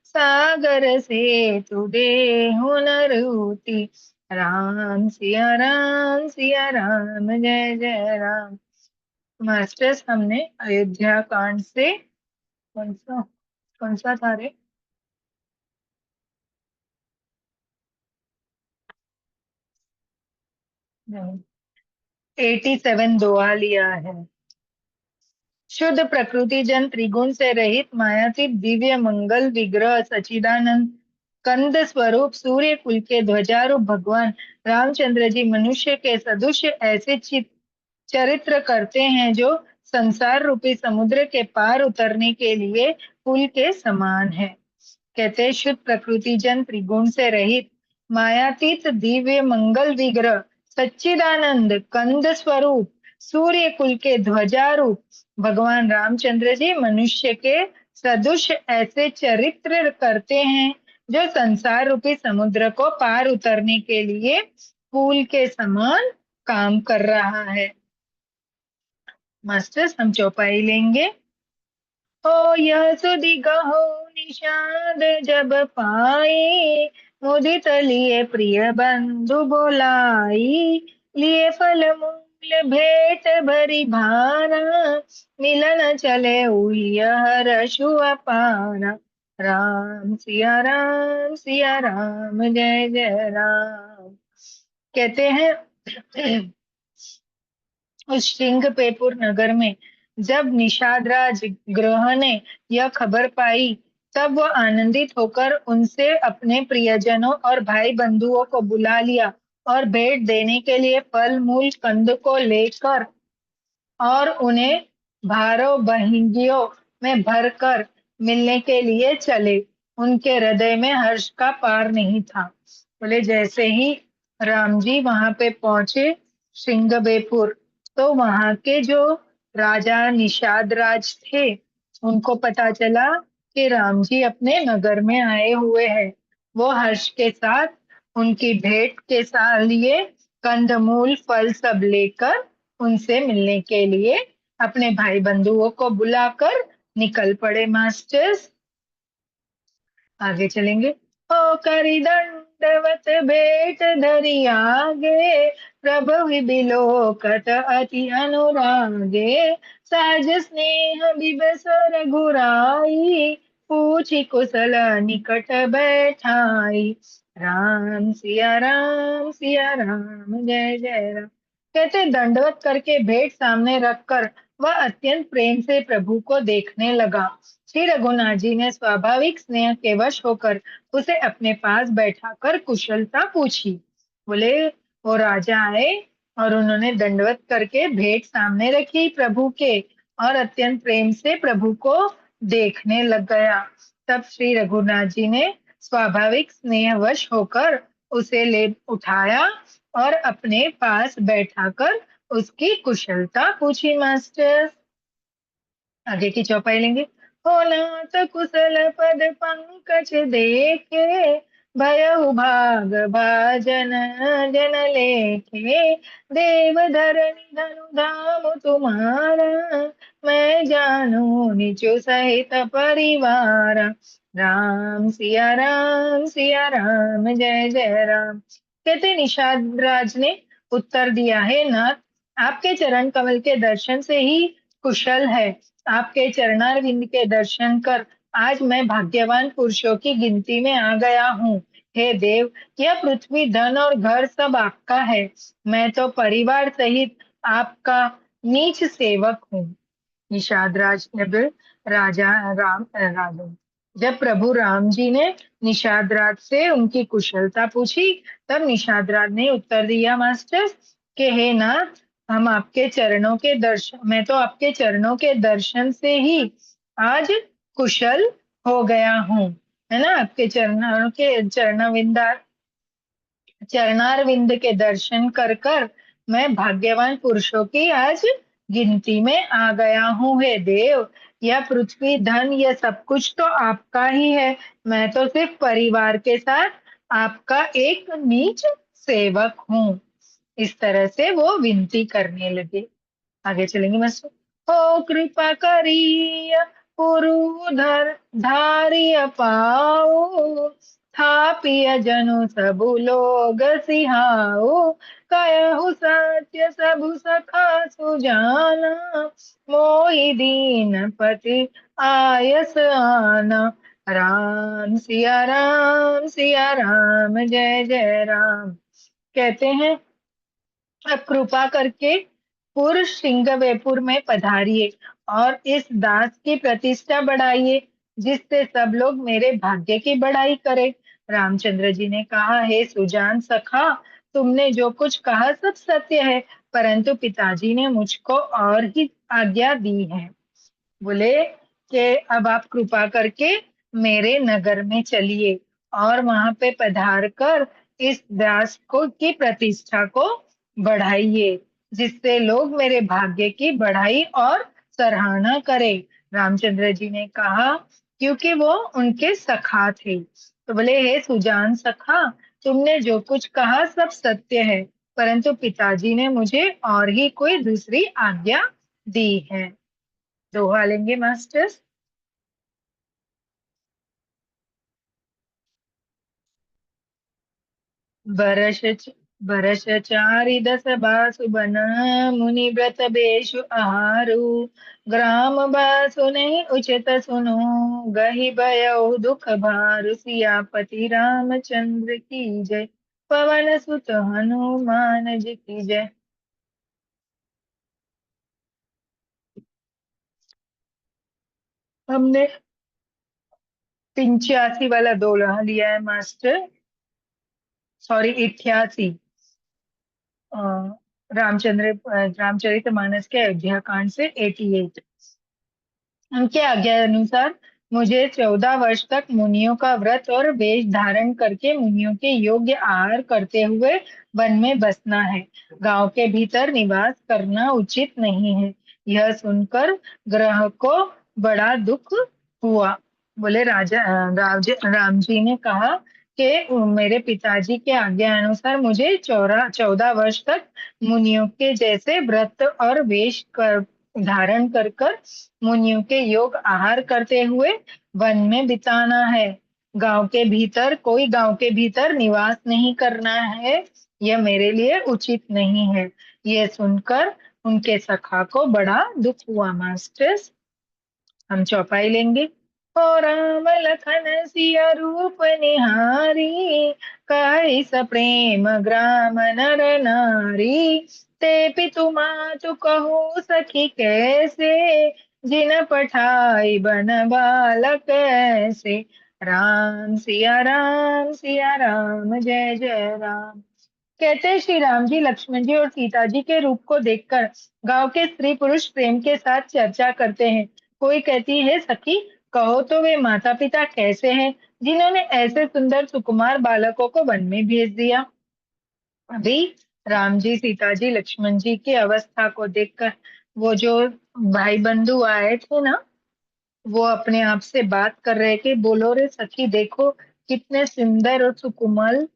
सागर से तुदे हुनरुति। राम सिया राम सिया राम, जय जय राम। मास्टर्स, हमने अयोध्या कांड से कौन सा था रे? नहीं, 87 दोहा लिया है। शुद्ध प्रकृति जन त्रिगुण से रहित मायातीत दिव्य मंगल विग्रह सचिदानंद कंद स्वरूप सूर्य कुल के ध्वजारूप भगवान रामचंद्र जी मनुष्य के सदृश ऐसे चरित्र करते हैं जो संसार रूपी समुद्र के पार उतरने के लिए पुल के समान है। कहते हैं शुद्ध प्रकृति जन त्रिगुण से रहित मायातीत दिव्य मंगल विग्रह सच्चिदानंद कंद स्वरूप सूर्य कुल के ध्वजारूप भगवान रामचंद्र जी मनुष्य के सदृश ऐसे चरित्र करते हैं जो संसार रूपी समुद्र को पार उतरने के लिए पुल के समान काम कर रहा है। मास्टर्स, हम चौपाई लेंगे। हो यह सुधि गहो निषाद जब पाए, मुदित लिए प्रिय बंधु बोलाई, लिए फल मूल भेंट भरी भारा, मिलन चले हुई हर्षु अपारा। राम सिया राम, जय जय राम। कहते हैं उस श्रृंगपेपुर नगर में जब निषाद राज ग्रह ने यह खबर पाई, तब वह आनंदित होकर उनसे अपने प्रियजनों और भाई बंधुओं को बुला लिया और भेंट देने के लिए फल मूल कंद को लेकर और उन्हें भारों बहिंगियों में भरकर मिलने के लिए चले। उनके हृदय में हर्ष का पार नहीं था। बोले जैसे ही राम जी वहां पे पहुंचे श्रृंगबेपुर, तो वहां के जो राजा निषाद राज थे उनको पता चला कि राम जी अपने नगर में आए हुए हैं। वो हर्ष के साथ उनकी भेंट के साथ लिए कंदमूल फल सब लेकर उनसे मिलने के लिए अपने भाई बंधुओं को बुलाकर निकल पड़े। मास्टर्स, आगे चलेंगे। ओ करी दंडवत भेंट धरि आगे, प्रभु बिलोकत अति अनुरागे, सहज स्नेह बिबसर घुराई, पूछी कुशल निकट बैठाई। राम सिया राम, जय जय राम। कहते दंडवत करके भेंट सामने रखकर वह अत्यंत प्रेम से प्रभु को देखने लगा। श्री रघुनाथ जी ने स्वाभाविक स्नेह के वश होकर उसे अपने पास बैठाकर कुशलता पूछी। बोले वो राजा आए और उन्होंने दंडवत करके भेंट सामने रखी प्रभु के और अत्यंत प्रेम से प्रभु को देखने लग गया। तब श्री रघुनाथ जी ने स्वाभाविक स्नेहवश होकर उसे ले उठाया और अपने पास बैठाकर उसकी कुशलता पूछी मास्टर। आगे की चौपाई लेंगे। हो नाथ कुशल पद पंकज देखे, भयउ भाग भाजन जन लेखे, देव धरणी धनु धाम तुम्हारा, मैं जानू निचु सहित परिवार। सिया राम जय जय राम। कहते निषाद राज ने उत्तर दिया, है नाथ, आपके चरण कमल के दर्शन से ही कुशल है। आपके चरणारविंद के दर्शन कर आज मैं भाग्यवान पुरुषों की गिनती में आ गया हूँ। हे देव, यह पृथ्वी धन और घर सब आपका है। मैं तो परिवार सहित आपका नीच सेवक हूँ। निषाद राज ने फिर राजा जब प्रभु राम जी ने निषाद राज से उनकी कुशलता पूछी, तब निषाद राज ने उत्तर दिया मास्टर कि हे नाथ, हम आपके चरणों के दर्शन मैं तो आपके चरणों के दर्शन से ही आज कुशल हो गया हूँ। है ना, आपके चरणों के चरणारविंद के दर्शन कर कर मैं भाग्यवान पुरुषों की आज गिनती में आ गया हूँ। हे देव, यह पृथ्वी धन यह सब कुछ तो आपका ही है। मैं तो सिर्फ परिवार के साथ आपका एक नीच सेवक हूँ। इस तरह से वो विनती करने लगे। आगे चलेंगे मास्टर। हो कृपा करिय पुरुधर धारिय पाओ, थापिय जनु सबु लोग सिहाओ, कयहु सत्य सबु सखा सुजाना, मोहि दीन पति आयस आना। सिया राम जय जय राम। कहते हैं, अब कृपा करके पुर सिंगवेपुर में पधारिए और इस दास की प्रतिष्ठा बढ़ाइए, जिससे सब लोग मेरे भाग्य की बढ़ाई करें। रामचंद्र जी ने कहा, हे सुजान सखा, तुमने जो कुछ कहा सब सत्य है, परंतु पिताजी ने मुझको और ही आज्ञा दी है। बोले कि अब आप कृपा करके मेरे नगर में चलिए और वहां पे पधार कर इस दास को की प्रतिष्ठा को बढ़ाइए, जिससे लोग मेरे भाग्य की बढ़ाई और सराहना करें। रामचंद्र जी ने कहा, क्योंकि वो उनके सखा थे। तो बोले, हे सुजान सखा, तुमने जो कुछ कहा सब सत्य है, परंतु पिताजी ने मुझे और ही कोई दूसरी आज्ञा दी है। दोहा लेंगे मास्टर्स। बरस बरस चारि दस बासु बन, मुनि व्रत बेशु आहारु, ग्राम बासु नहीं उचित सुनो, गहि भयउ दुख भारु। सियापति रामचंद्र की जय, पवन सुत हनुमान जी की जय। हमने 85 वाला दोहा लिया है मास्टर, सॉरी 88। अ, रामचरितमानस के अयोध्या कांड से 88। उनके आज्ञा अनुसार मुझे 14 वर्ष तक मुनियों का व्रत और वेश धारण करके मुनियों के योग्य आहार करते हुए वन में बसना है। गांव के भीतर निवास करना उचित नहीं है। यह सुनकर ग्रह को बड़ा दुख हुआ। बोले राम जी ने कहा कि मेरे पिताजी के आज्ञा अनुसार मुझे 14 वर्ष तक मुनियों के जैसे व्रत और वेश धारण कर कर मुनियों के योग आहार करते हुए वन में बिताना है। गांव के भीतर निवास नहीं करना है। यह मेरे लिए उचित नहीं है। यह सुनकर उनके सखा को बड़ा दुख हुआ मास्टर्स। हम चौपाई लेंगे। ओ राम लखन सिया रूप निहारी, कहि सप्रेम ग्राम नर नारी, ते पितु मातु कहु सखी कैसे, जिन पठाई बन बालक ऐसे। सिया राम जय जय राम। कहते हैं, श्री राम जी लक्ष्मण जी और सीता जी के रूप को देखकर गांव के स्त्री पुरुष प्रेम के साथ चर्चा करते हैं। कोई कहती है, सखी कहो तो वे माता पिता कैसे हैं जिन्होंने ऐसे सुंदर सुकुमार बालकों को वन में भेज दिया। अभी राम जी, सीता जी, लक्ष्मण जी की अवस्था को देखकर वो जो भाई बंधु आए थे ना, वो अपने आप से बात कर रहे थे। बोलो रे सखी, देखो कितने सुंदर और सुकुमल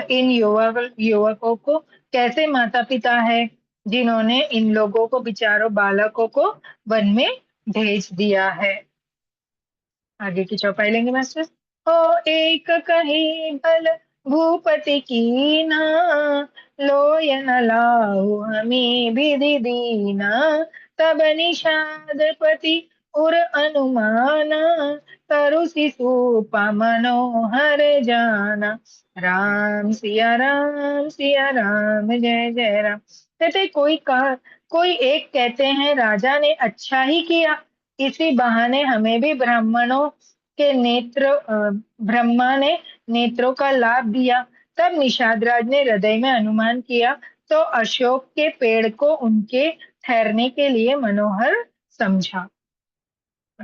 इन युवकों को कैसे माता पिता है जिन्होंने इन लोगों को, बिचारों बालकों को वन में भेज दिया है। आगे की चौपाई लेंगे मास्टर। ओ एक कहीं भल भूपति की ना, लोय न लाऊ हमें विधि दीना, तब निषादपति उर अनुमाना, तरु शिशुपा मनोहर जाना। राम सिया राम, जय जय राम। कहते कोई एक कहते हैं राजा ने अच्छा ही किया, इसी बहाने हमें भी ब्रह्मा ने नेत्रों का लाभ दिया। तब निषाद राज ने हृदय में अनुमान किया तो अशोक के पेड़ को उनके ठहरने के लिए मनोहर समझा।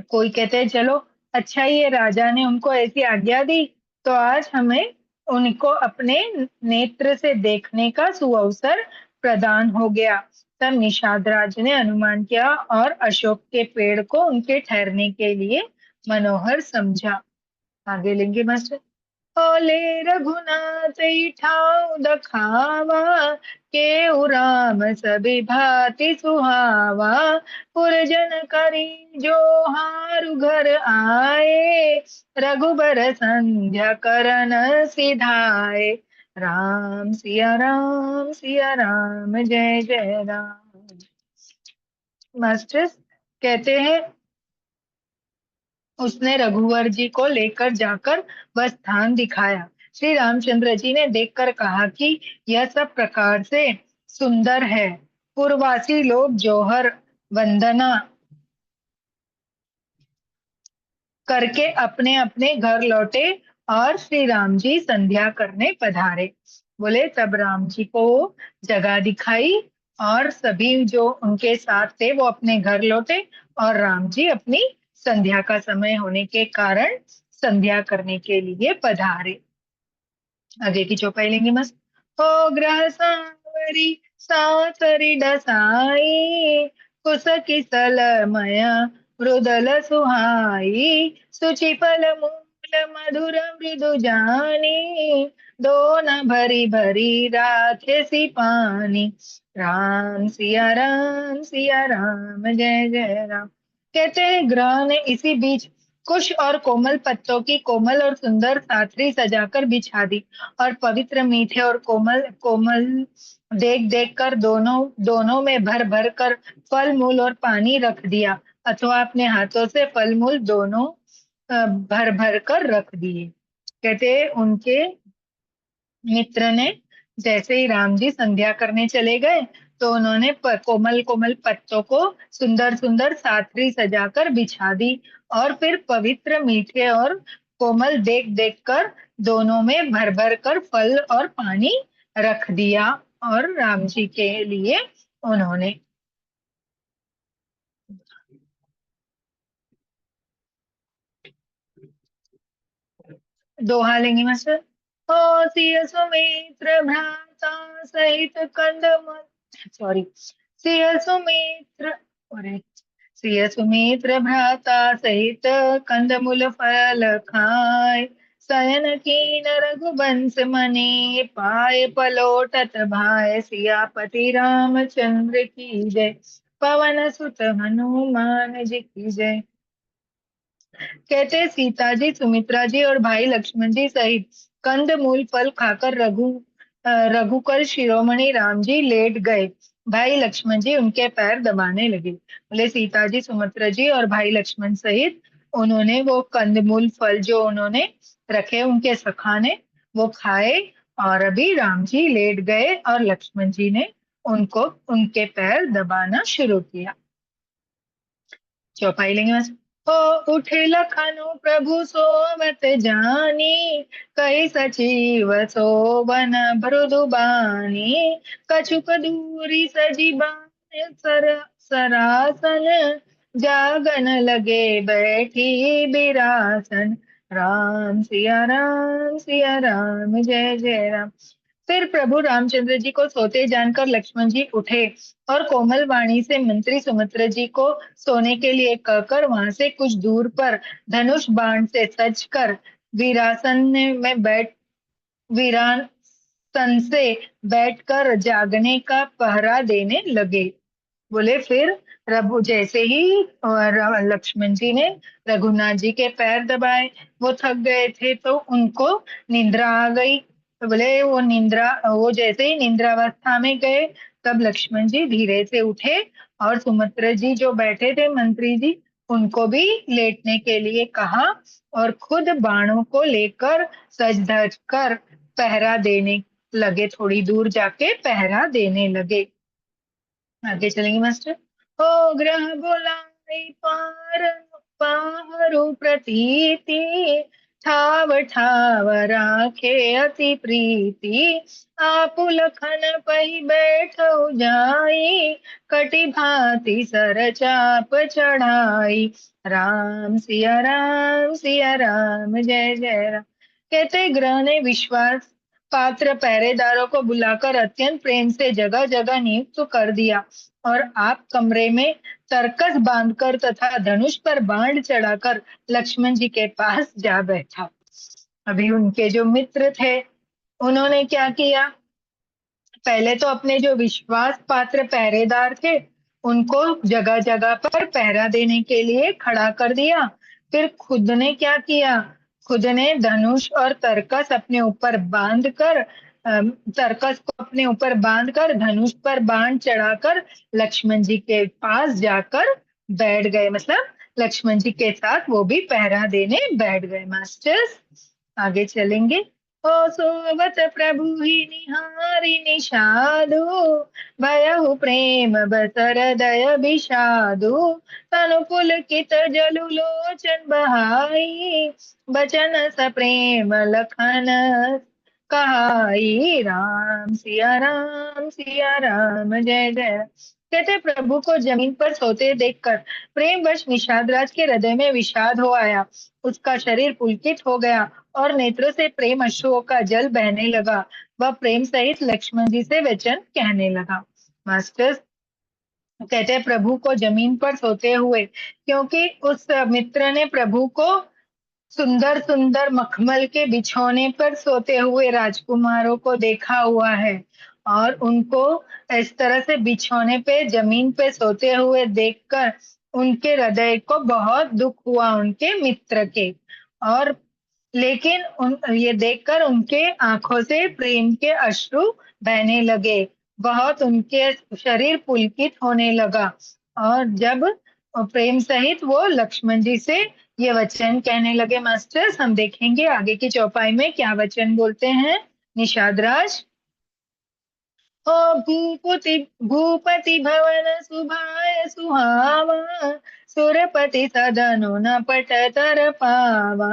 कोई कहते हैं चलो अच्छा ही है, राजा ने उनको ऐसी आज्ञा दी तो आज हमें उनको अपने नेत्र से देखने का सुअवसर प्रदान हो गया। तब निषाद राज ने अनुमान किया और अशोक के पेड़ को उनके ठहरने के लिए मनोहर समझा। आगे लेंगे मास्टर। ओले रघुनाथ ठाव दखावा, के राम सभी भांति सुहावा, पुरजन करी जो हारु घर आए, रघुबर संध्या करन सिधाए। राम सिया राम, जय जय राम। मास्टर्स कहते हैं उसने रघुवर जी को लेकर जाकर वह स्थान दिखाया। श्री रामचंद्र जी ने देखकर कहा कि यह सब प्रकार से सुंदर है। पूर्ववासी लोग जोहर वंदना करके अपने अपने घर लौटे और श्री राम जी संध्या करने पधारे। बोले तब राम जी को जगह दिखाई और सभी जो उनके साथ थे वो अपने घर लौटे और राम जी अपनी संध्या का समय होने के कारण संध्या करने के लिए पधारे। आगे की चौपाई लेंगे मस्त। हो ग्रह सांवरी सासरी डसाई, कुश किसल मया मृदल सुहाई, सुचि फल मूल मधुर मृदु जानी, दोन भरी भरी राखे सी पानी। सिया राम, जय जय राम। कहते हैं ग्रह ने इसी बीच कुश और कोमल पत्तों की कोमल और सुंदर साथरी सजाकर बिछा दी और पवित्र मीठे और कोमल कोमल देख देख कर दोनों दोनों में भर भर कर फल मूल और पानी रख दिया, अथवा अपने हाथों से फल मूल दोनों भर भर कर रख दिए। कहते उनके मित्र ने जैसे ही राम जी संध्या करने चले गए तो उन्होंने कोमल कोमल पत्तों को सुंदर सुंदर साथरी सजाकर बिछा दी और फिर पवित्र मीठे और कोमल देख देख कर दोनों में भर भर कर फल और पानी रख दिया और राम जी के लिए उन्होंने दोहा लेंगे मास्टर। ओ सिय सुमित्र भ्राता सहित कंदमल, सॉरी, सिय सुमित्र, अरे, सिय सुमित्र भ्राता सहित कंदमूल फल खाय, शयन कीन रघुवंश मनि पाए पलोटत भाय, सियापति रामचंद्र की जय, पवन सुत हनुमान जी की जय। कहते सीता जी, सुमित्रा जी और भाई लक्ष्मण जी सहित कंद मूल फल खाकर रघुकुल शिरोमणि राम जी लेट गए। भाई लक्ष्मण जी उनके पैर दबाने लगे। बोले सीता जी, सुमित्रा जी और भाई लक्ष्मण सहित उन्होंने वो कंदमूल फल जो उन्होंने रखे उनके सखा ने वो खाए और अभी राम जी लेट गए और लक्ष्मण जी ने उनको उनके पैर दबाना शुरू किया। चौपाई लेंगे बस। ओ उठे लखनऊ प्रभु सोवत जानी, कई सचिव सोवन मृदुबानी, कछुक दूरी सजीबान सर सरासन, जागन लगे बैठी बिरासन। राम सिया राम जय जय राम। फिर प्रभु रामचंद्र जी को सोते जानकर लक्ष्मण जी उठे और कोमल वाणी से मंत्री सुमित्रा जी को सोने के लिए कहकर वहां से कुछ दूर पर धनुष बाण से सज कर वीरासन में वीरासन से बैठकर जागने का पहरा देने लगे। बोले फिर रघु जैसे ही लक्ष्मण जी ने रघुनाथ जी के पैर दबाए, वो थक गए थे तो उनको निद्रा आ गई। तो बोले वो जैसे ही निद्रावस्था में गए, तब लक्ष्मण जी धीरे से उठे और सुमित्रा जी जो बैठे थे मंत्री जी, उनको भी लेटने के लिए कहा और खुद बाणों को लेकर सज धज कर पहरा देने लगे, थोड़ी दूर जाके पहरा देने लगे। आगे चलेंगे मास्टर। ओ ग्रह बुलाई पार पाहरु प्रतीति, ठाव ठाव राखे अति प्रीति। आपु लखन पही बैठो जाई, कटि भांति सर चाप चढ़ाई। राम सिया राम जय जय राम। कहते ग्रह ने विश्वास पात्र पहरेदारों को बुलाकर अत्यंत प्रेम से जगह जगह नियुक्त कर दिया और आप कमरे में तरकस बांधकर तथा धनुष पर बाण चढ़ाकर लक्ष्मण जी के पास जा बैठा। अभी उनके जो मित्र थे, उन्होंने क्या किया, पहले तो अपने जो विश्वास पात्र पहरेदार थे उनको जगह जगह पर पहरा देने के लिए खड़ा कर दिया। फिर खुद ने क्या किया, खुद ने धनुष और तरकस अपने ऊपर बांध कर तरकस को अपने ऊपर बांध कर धनुष पर बाण चढ़ाकर लक्ष्मण जी के पास जाकर बैठ गए। मतलब लक्ष्मण जी के साथ वो भी पहरा देने बैठ गए। मास्टर्स आगे चलेंगे। ओ सोवत प्रभु ही निहारी निषादु, भयहु प्रेम बस हृदय विषादु। तनु पुलकित जलु लोचन बहाई, बचन स प्रेम लखन कहाई। राम सिया राम जय जय। कहते प्रभु को जमीन पर सोते देखकर प्रेमवश निषादराज के हृदय में विषाद हो आया। उसका शरीर पुलकित हो गया और नेत्रों से प्रेम अश्रुओं का जल बहने लगा। वह प्रेम सहित लक्ष्मण जी से वचन कहने लगा। मास्टर्स कहते हैं प्रभु को जमीन पर सोते हुए, क्योंकि उस मित्र ने प्रभु को सुंदर सुंदर मखमल के बिछौने पर सोते हुए राजकुमारों को देखा हुआ है और उनको इस तरह से बिछौने पे जमीन पे सोते हुए देखकर उनके हृदय को बहुत दुख हुआ उनके मित्र के। और लेकिन ये देखकर उनके आंखों से प्रेम के अश्रु बहने लगे, बहुत उनके शरीर पुलकित होने लगा। और जब प्रेम सहित वो लक्ष्मण जी से ये वचन कहने लगे। मास्टर्स हम देखेंगे आगे की चौपाई में क्या वचन बोलते हैं निषाद राज। ओ भूपति भवन सुभाय सुहावा, सुरपति सदनु न पट तर पावा।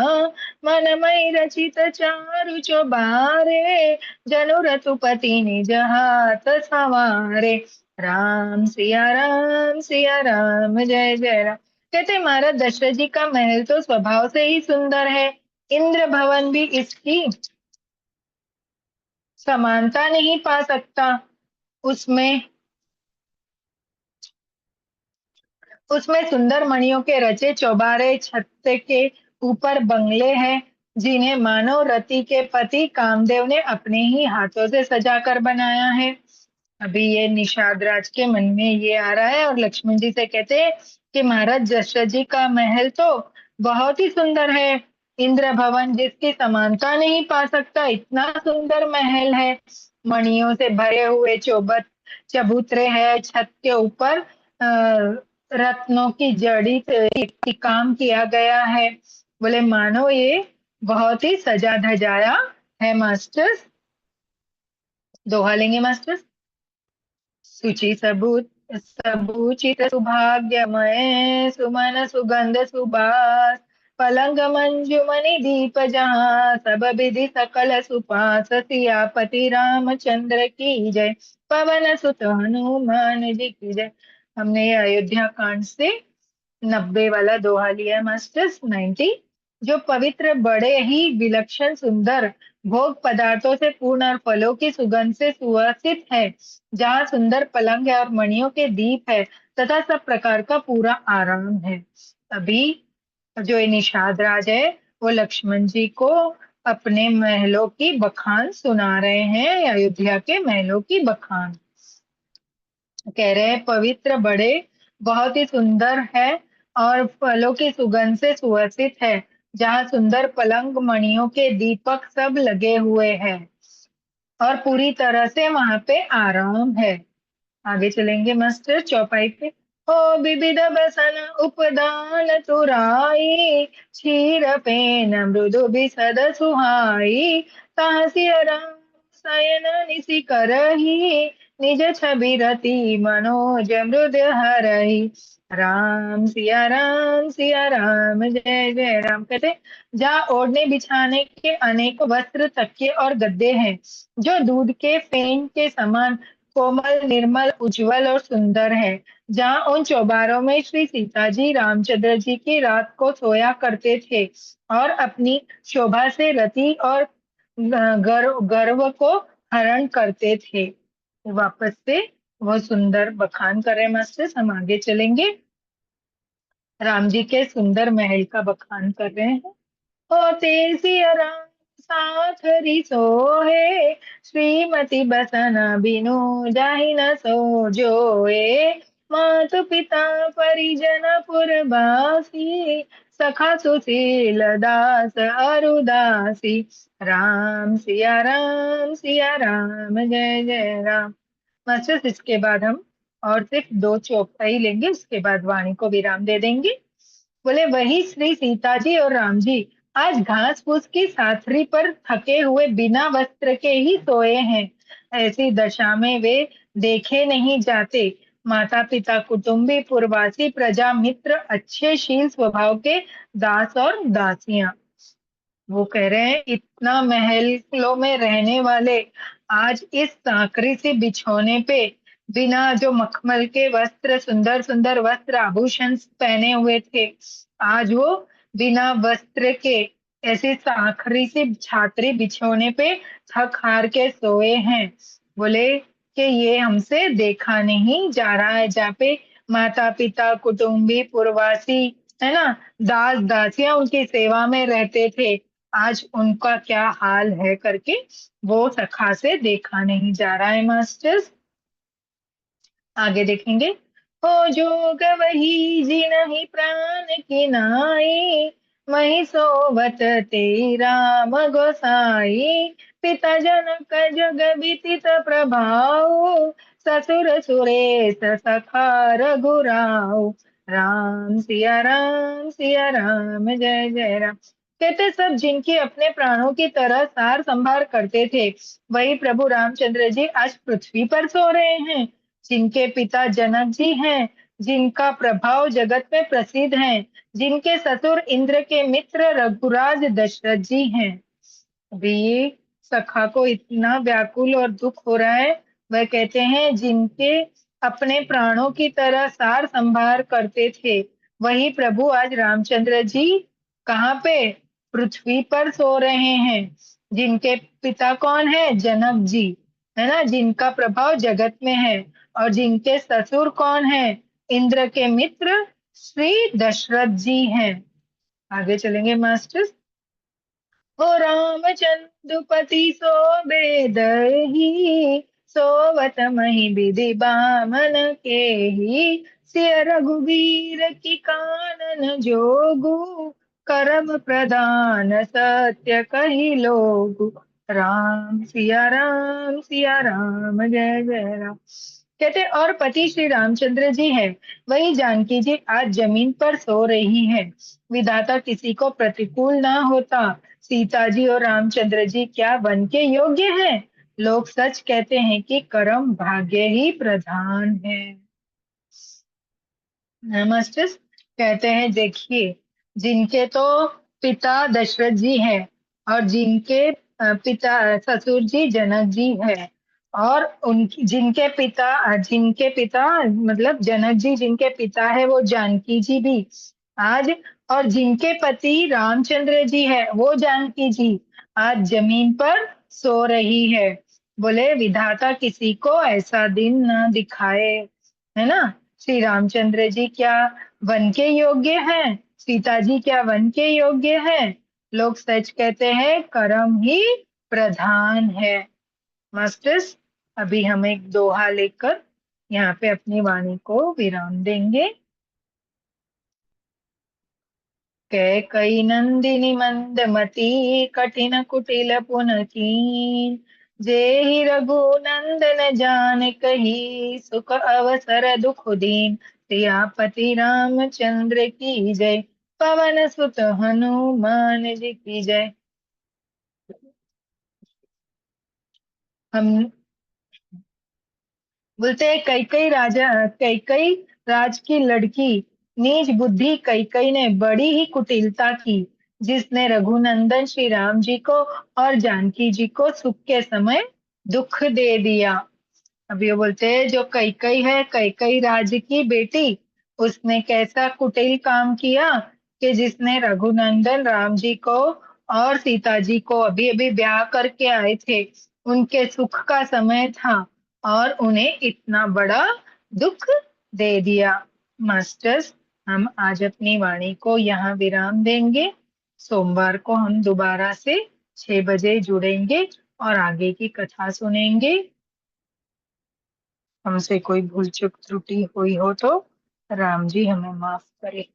मन मई रचित चारु चौबारे, जनु रघुपति निज हाथ सवारे। राम सिया राम जय जय राम। कहते महाराज दशरथ जी का महल तो स्वभाव से ही सुंदर है, इंद्र भवन भी इसकी समानता नहीं पा सकता। उसमें उसमें सुंदर मणियों के रचे चौबारे, छत के ऊपर बंगले हैं जिन्हें मानव रति के पति कामदेव ने अपने ही हाथों से सजाकर बनाया है। अभी ये निषाद राज के मन में ये आ रहा है और लक्ष्मण जी से कहते हैं कि महाराज दशरथ जी का महल तो बहुत ही सुंदर है, इंद्र भवन जिसकी समानता नहीं पा सकता, इतना सुंदर महल है। मणियों से भरे हुए चौबत चबूतरे है, छत के ऊपर रत्नों की जड़ी से काम किया गया है। बोले मानो ये बहुत ही सजा धजाया है। मास्टर्स दोहा लेंगे मास्टर्स। सुचि सबूचित सुभाग्यमय, सुमन सुगंध सुबास, पलंग मंजुमणि दीप जहाँ, सब विधि सकल सुपास। सियापति रामचंद्र की जय, पवन सुत हनुमान जी की जय। हमने ये अयोध्या कांड से 90 वाला दोहा लिया है मास्टर्स। 90। जो पवित्र बड़े ही विलक्षण सुंदर भोग पदार्थों से पूर्ण और फलों की सुगंध से सुवासित है, जहाँ सुंदर पलंग है और मणियों के दीप है तथा सब प्रकार का पूरा आराम है। अभी जो ये निषाद राज है वो लक्ष्मण जी को अपने महलों की बखान सुना रहे हैं, अयोध्या के महलों की बखान कह रहे हैं। पवित्र बड़े बहुत ही सुंदर है और फलों की सुगंध से सुवासित है, जहाँ सुंदर पलंग मणियों के दीपक सब लगे हुए हैं और पूरी तरह से वहां पे आराम है। आगे चलेंगे मास्टर चौपाई पे। ओ विविध बसन उपदान तुराई, क्षीर पेन मृदु बिसद सुहाई, तासिय राम शयन निशि करही, निज छवि रति मनोज मृद हरहि। राम सिया राम जय जय राम। कहते जहाँ ओढ़ने बिछाने के अनेक वस्त्र तकिए और गद्दे हैं, जो दूध के फेन के समान कोमल निर्मल उज्जवल और सुंदर है, जहाँ उन चौबारों में श्री सीता जी रामचंद्र जी की रात को सोया करते थे और अपनी शोभा से रति और गर्व को हरण करते थे। वापस से वो सुंदर बखान कर रहे मास्टर। हम आगे चलेंगे, राम जी के सुंदर महल का बखान कर रहे हैं। होते सिया राम साथ सोहे, श्रीमती बसना बिनु जाहि न सो जोए, मातु पिता परिजन पुरवासी, सखा सुशील दास अरुदासी। सिया राम जय जय राम। मास्टर्स इसके बाद हम और सिर्फ दो चौपाई लेंगे, उसके बाद वाणी को विराम दे देंगे। बोले वही श्री सीता जी और राम जी आज घास फूस की साथरी पर थके हुए बिना वस्त्र के ही सोए हैं। ऐसी दशा में वे देखे नहीं जाते। माता पिता कुटुंबी पुरवासी प्रजा मित्र अच्छे शील स्वभाव के दास और दासियां, वो कह रहे हैं इतना महलों में रहने वाले आज इस साकरी से बिछौने पे बिना जो मखमल के वस्त्र सुंदर सुंदर वस्त्र आभूषण पहने हुए थे, आज वो बिना वस्त्र के ऐसे साखरी से छात्री बिछौने पे थक हार के सोए हैं। बोले कि ये हमसे देखा नहीं जा रहा है, जहाँ पे माता पिता कुटुंबी पुरवासी है ना, दास दासियां उनकी सेवा में रहते थे, आज उनका क्या हाल है करके वो सखा से देखा नहीं जा रहा है मास्टर्स। आगे देखेंगे। हो जोग वही जिनहि प्राण की नाई, मही सोवत ते राम गोसाई, पिता जनक जग विदित प्रभाव, ससुर सुरेश सखा रघुराव। सिया राम जय जय राम। कहते सब जिनकी अपने प्राणों की तरह सार संभार करते थे, वही प्रभु रामचंद्र जी आज पृथ्वी पर सो रहे हैं। जिनके पिता जनक जी हैं, जिनका प्रभाव जगत में प्रसिद्ध है, जिनके ससुर इंद्र के मित्र रघुराज दशरथ जी हैं। अभी ये सखा को इतना व्याकुल और दुख हो रहा है। वह कहते हैं जिनके अपने प्राणों की तरह सार संभार करते थे, वही प्रभु आज रामचंद्र जी कहाँ पे, पृथ्वी पर सो रहे हैं। जिनके पिता कौन है, जनक जी है ना, जिनका प्रभाव जगत में है, और जिनके ससुर कौन है, इंद्र के मित्र श्री दशरथ जी हैं। आगे चलेंगे मास्टर। हो रामचंद्रपति सो बेदही, सोवत मही विधि बामन के ही, सिय रघुवीर की कानन जोगु, करम प्रदान सत्य कही लोगु। सिया राम जय जय राम। कहते और पति श्री रामचंद्र जी है, वही जानकी जी आज जमीन पर सो रही है। विधाता किसी को प्रतिकूल ना होता, सीता जी और रामचंद्र जी क्या वन के योग्य हैं। लोग सच कहते हैं कि कर्म भाग्य ही प्रधान है। नमस्ते। कहते हैं देखिए, जिनके तो पिता दशरथ जी हैं और जिनके पिता ससुर जी जनक जी है, और उनकी जिनके पिता मतलब जनक जी जिनके पिता है वो जानकी जी भी आज, और जिनके पति रामचंद्र जी है वो जानकी जी आज जमीन पर सो रही है। बोले विधाता किसी को ऐसा दिन ना दिखाए, है ना। श्री रामचंद्र जी क्या वन के योग्य हैं, सीता जी क्या वन के योग्य हैं। लोग सच कहते हैं कर्म ही प्रधान है। मास्टर्स, अभी हम एक दोहा लेकर यहाँ पे अपनी वाणी को विराम देंगे। कैकई नंदिनी मंदमती कठिन कुटिल पुनकीन, जेहि रघुनंदन जान कही सुख अवसर दुख दीन। सियापति रामचंद्र की जय, पवन सुत हनुमान जी की जय। हम बोलते हैं कैकई राज की लड़की, नीच बुद्धि कैकई ने बड़ी ही कुटिलता की, जिसने रघुनंदन श्री राम जी को और जानकी जी को सुख के समय दुख दे दिया। अब ये बोलते हैं जो कैकई है, कैकई राज की बेटी, उसने कैसा कुटिल काम किया कि जिसने रघुनंदन राम जी को और सीता जी को अभी अभी ब्याह करके आए थे, उनके सुख का समय था और उन्हें इतना बड़ा दुख दे दिया। मास्टर्स, हम आज अपनी वाणी को यहाँ विराम देंगे। सोमवार को हम दोबारा से 6 बजे जुड़ेंगे और आगे की कथा सुनेंगे। हमसे कोई भूल चूक त्रुटि हुई हो तो राम जी हमें माफ करे।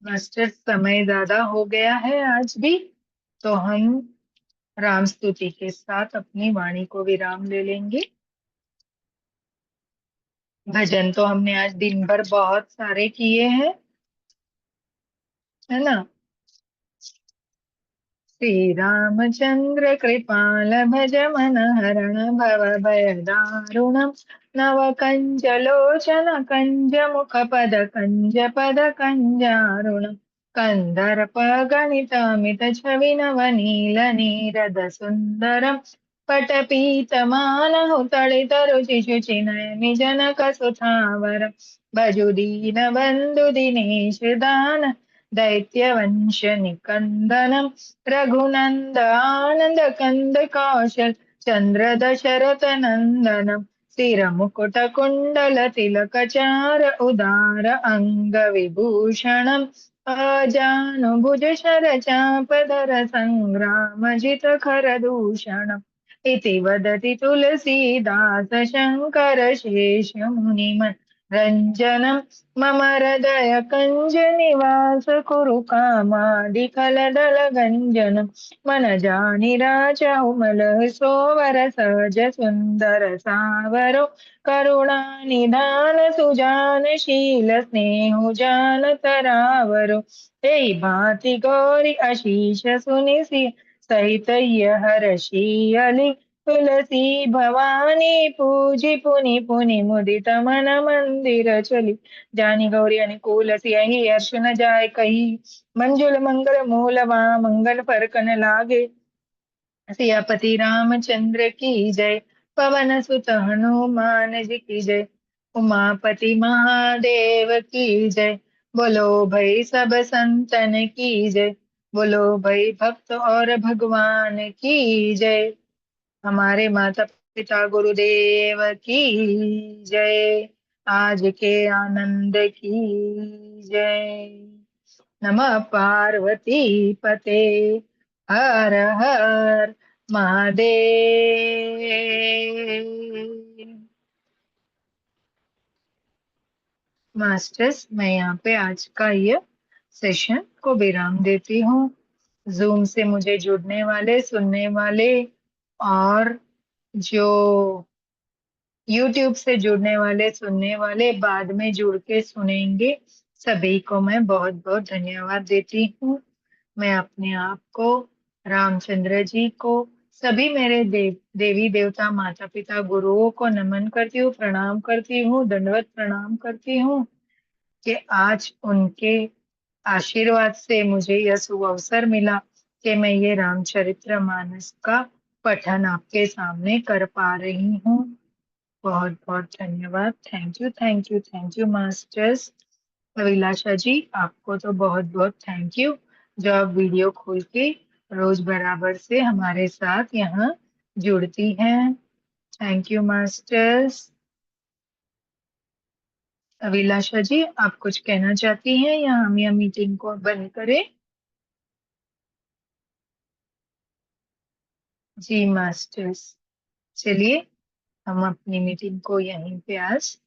मास्टर, समय ज्यादा हो गया है आज भी, तो हम राम स्तुति के साथ अपनी वाणी को विराम ले लेंगे। भजन तो हमने आज दिन भर बहुत सारे किए हैं, है ना। श्री रामचंद्र कृपाल भज मन हरण भव भय दारुणम, नव कंज लोचन कंज मुख पद कंज पद कंजारुणम, कंदर्प गणित अमित छवि नव नील नीरद सुंदरम, पटपीत मानहु तड़ित रुचि शुचि नयनि जनक सुथावर, भजु दीन बंधु दिनेश दान दैत्य वंश निकंदनम, रघुनंद आनंद कंद कौशल चंद्र दशरथ नंदनम, सिर मुकुट कुंडल तिलक चार उदार अंग विभूषणम, अजानुभुज शर चाप धर संग्राम जित खर दूषणम, इति वदति तुलसीदास शंकर शेष मुनि रंजनम, मम हृदय कंज निवास कुरु कामादिकलदल गंजन, मन जानि राजहु मलह सोवर सहज सुंदर सावरो, करुणा निधान सुजान शील स्नेहु जान तरावरो, हे भांति गौरी अशीष सुनिसि सहित यह हर्षि, तुलसी भवानी पूजी पुनि पुनि मुदित मन मंदिर चली, जानी गौरी अनुकूल सियहि हर्ष न जाय कही, मंजुल मंगल मूलवा मंगल फरकन लागे, सियापति रामचंद्र की जय, पवन सुत हनुमान जी की जय, उमापति महादेव की जय, बोलो भाई सब संतन की जय, बोलो भाई भक्त और भगवान की जय, हमारे माता पिता गुरुदेव की जय, आज के आनंद की जय। नमः पार्वती पते, हर हर महादेव। मास्टर्स, मैं यहाँ पे आज का ये सेशन को विराम देती हूँ। जूम से मुझे जुड़ने वाले, सुनने वाले और जो यूट्यूब से जुड़ने वाले, सुनने वाले, बाद में जुड़ के सुनेंगे, सभी को मैं बहुत बहुत धन्यवाद देती हूँ। मैं अपने आप को, रामचंद्र जी को, सभी मेरे देवी देवता माता पिता गुरुओं को नमन करती हूँ, प्रणाम करती हूँ, दंडवत प्रणाम करती हूँ कि आज उनके आशीर्वाद से मुझे यह शुभ अवसर मिला कि मैं ये रामचरित्र मानस का पठन आपके सामने कर पा रही हूँ। बहुत बहुत धन्यवाद। Thank you, thank you, thank you masters. Abhilasha ji, आपको तो बहुत बहुत थैंक यू, जो आप वीडियो खोल के रोज बराबर से हमारे साथ यहाँ जुड़ती हैं। Thank you masters. Abhilasha ji, आप कुछ कहना चाहती हैं या हम यह मीटिंग को बंद करें? जी मास्टर्स, चलिए हम अपनी मीटिंग को यहीं पे आज,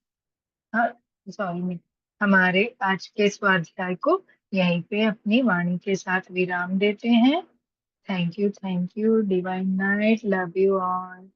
हाँ, सॉरी, हमारे आज के स्वाध्याय को यहीं पे अपनी वाणी के साथ विराम देते हैं। Thank you, divine night, love you all.